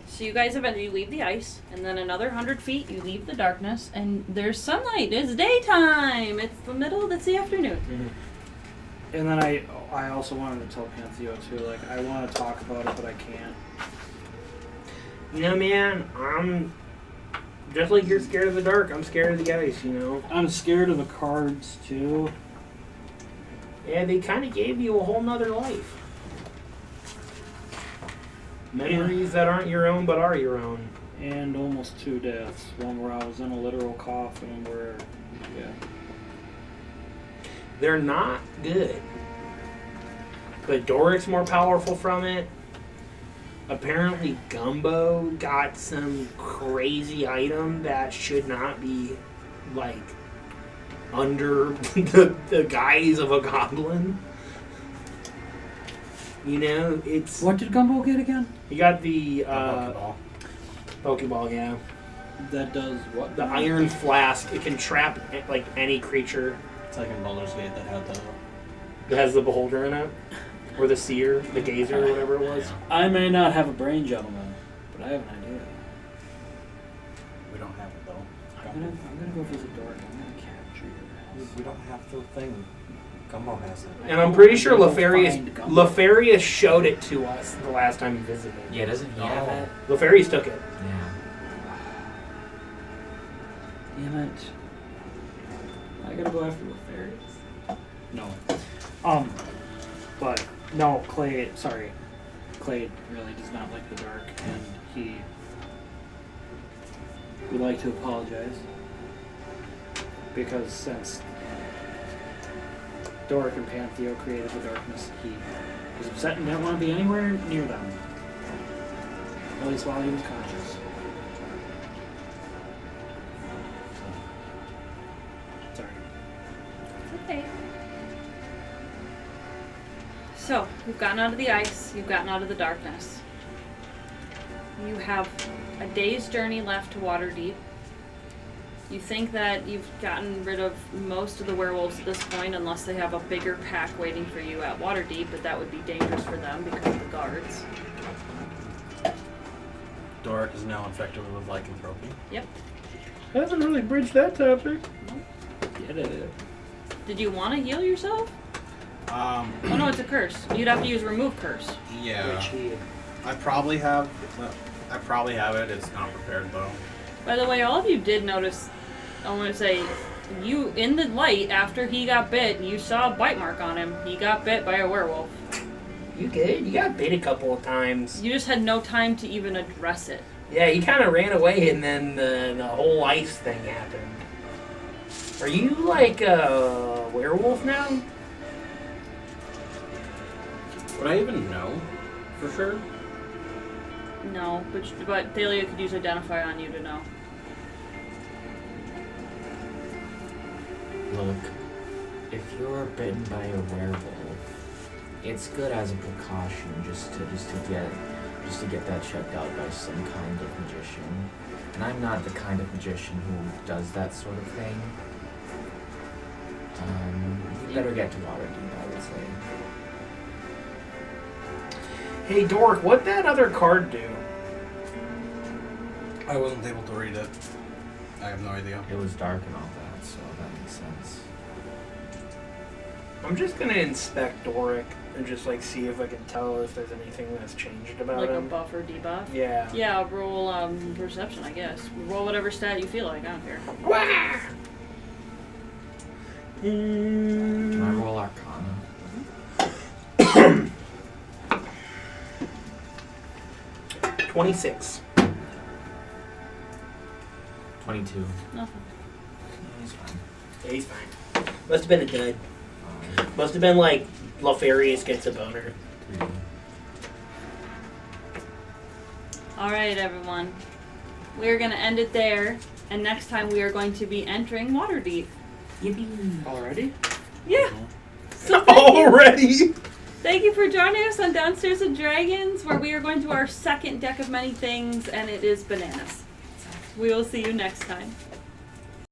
So you guys eventually leave the ice, and then another 100 feet, you leave the darkness, and there's sunlight. It's daytime. It's the afternoon. Mm-hmm. And then I also wanted to tell Panthea too, like, I want to talk about it, but I can't. You know, man, Just like you're scared of the dark, I'm scared of the ice, you know? I'm scared of the cards, too. Yeah, they kind of gave you a whole nother life. Memories that aren't your own, but are your own. And almost 2 deaths. One where I was in a literal coffin, where, yeah. They're not good. But Doric's more powerful from it. Apparently Gumbo got some crazy item that should not be, like, under the guise of a goblin. You know, it's... What did Gumbo get again? You got the, Pokeball. Pokeball, yeah. That does what? The Iron Flask. It can trap, like, any creature It's like in Baldur's Gate that had the... that has the beholder in it. Or the seer, the gazer, or whatever it was. I may not have a brain, gentlemen, but I have an idea. We don't have it though. I'm gonna go visit Doric. I'm gonna capture your house. We don't have the thing. Gumbo has it. And I'm pretty sure We'll Lefarius find Gumbo. Lefarius showed it to us the last time he visited. Yeah, doesn't he have it? Lefarius took it. Yeah. Damn it. I gotta go after Lefarius. No. But no, Clay really does not like the dark, and he would like to apologize. Because since Doric and Pantheo created the darkness, he was upset and didn't want to be anywhere near them. At least while he was conscious. Sorry. Okay. So, you've gotten out of the ice, you've gotten out of the darkness. You have a day's journey left to Waterdeep. You think that you've gotten rid of most of the werewolves at this point, unless they have a bigger pack waiting for you at Waterdeep, but that would be dangerous for them because of the guards. Doric is now infected with lycanthropy. Yep. I haven't really bridged that topic. Get it. Mm-hmm. Did you want to heal yourself? Oh no, it's a curse. You'd have to use remove curse. Yeah. Which he... I probably have it. It's not prepared though. By the way, all of you did notice, I want to say, you, in the light, after he got bit, you saw a bite mark on him. He got bit by a werewolf. You good? You got bit a couple of times. You just had no time to even address it. Yeah, he kind of ran away, and then the whole ice thing happened. Are you like a werewolf now? Would I even know for sure? No, but Thalia could use Identify on you to know. Look, if you're bitten by a werewolf, it's good as a precaution just to get that checked out by some kind of magician. And I'm not the kind of magician who does that sort of thing. You better get to Waterdeep, I would say. Hey, Dork, what'd that other card do? I wasn't able to read it. I have no idea. It was dark and all that, so that makes sense. I'm just gonna inspect Doric and just like see if I can tell if there's anything that's changed about Like a him. buff or debuff. Yeah. Yeah, roll perception, I guess. Roll whatever stat you feel like, I don't care. Wah! Can I roll Arcana? 26. 22. Nothing. He's fine. Yeah, he's fine. Must have been a dud. Must have been like Lefarius gets a boner. Alright, everyone. We're going to end it there, and next time we are going to be entering Waterdeep. Yippee! Already? Yeah. So thank you. Already? Thank you for joining us on Downstairs with Dragons, where we are going to our second deck of many things, and it is bananas. We will see you next time.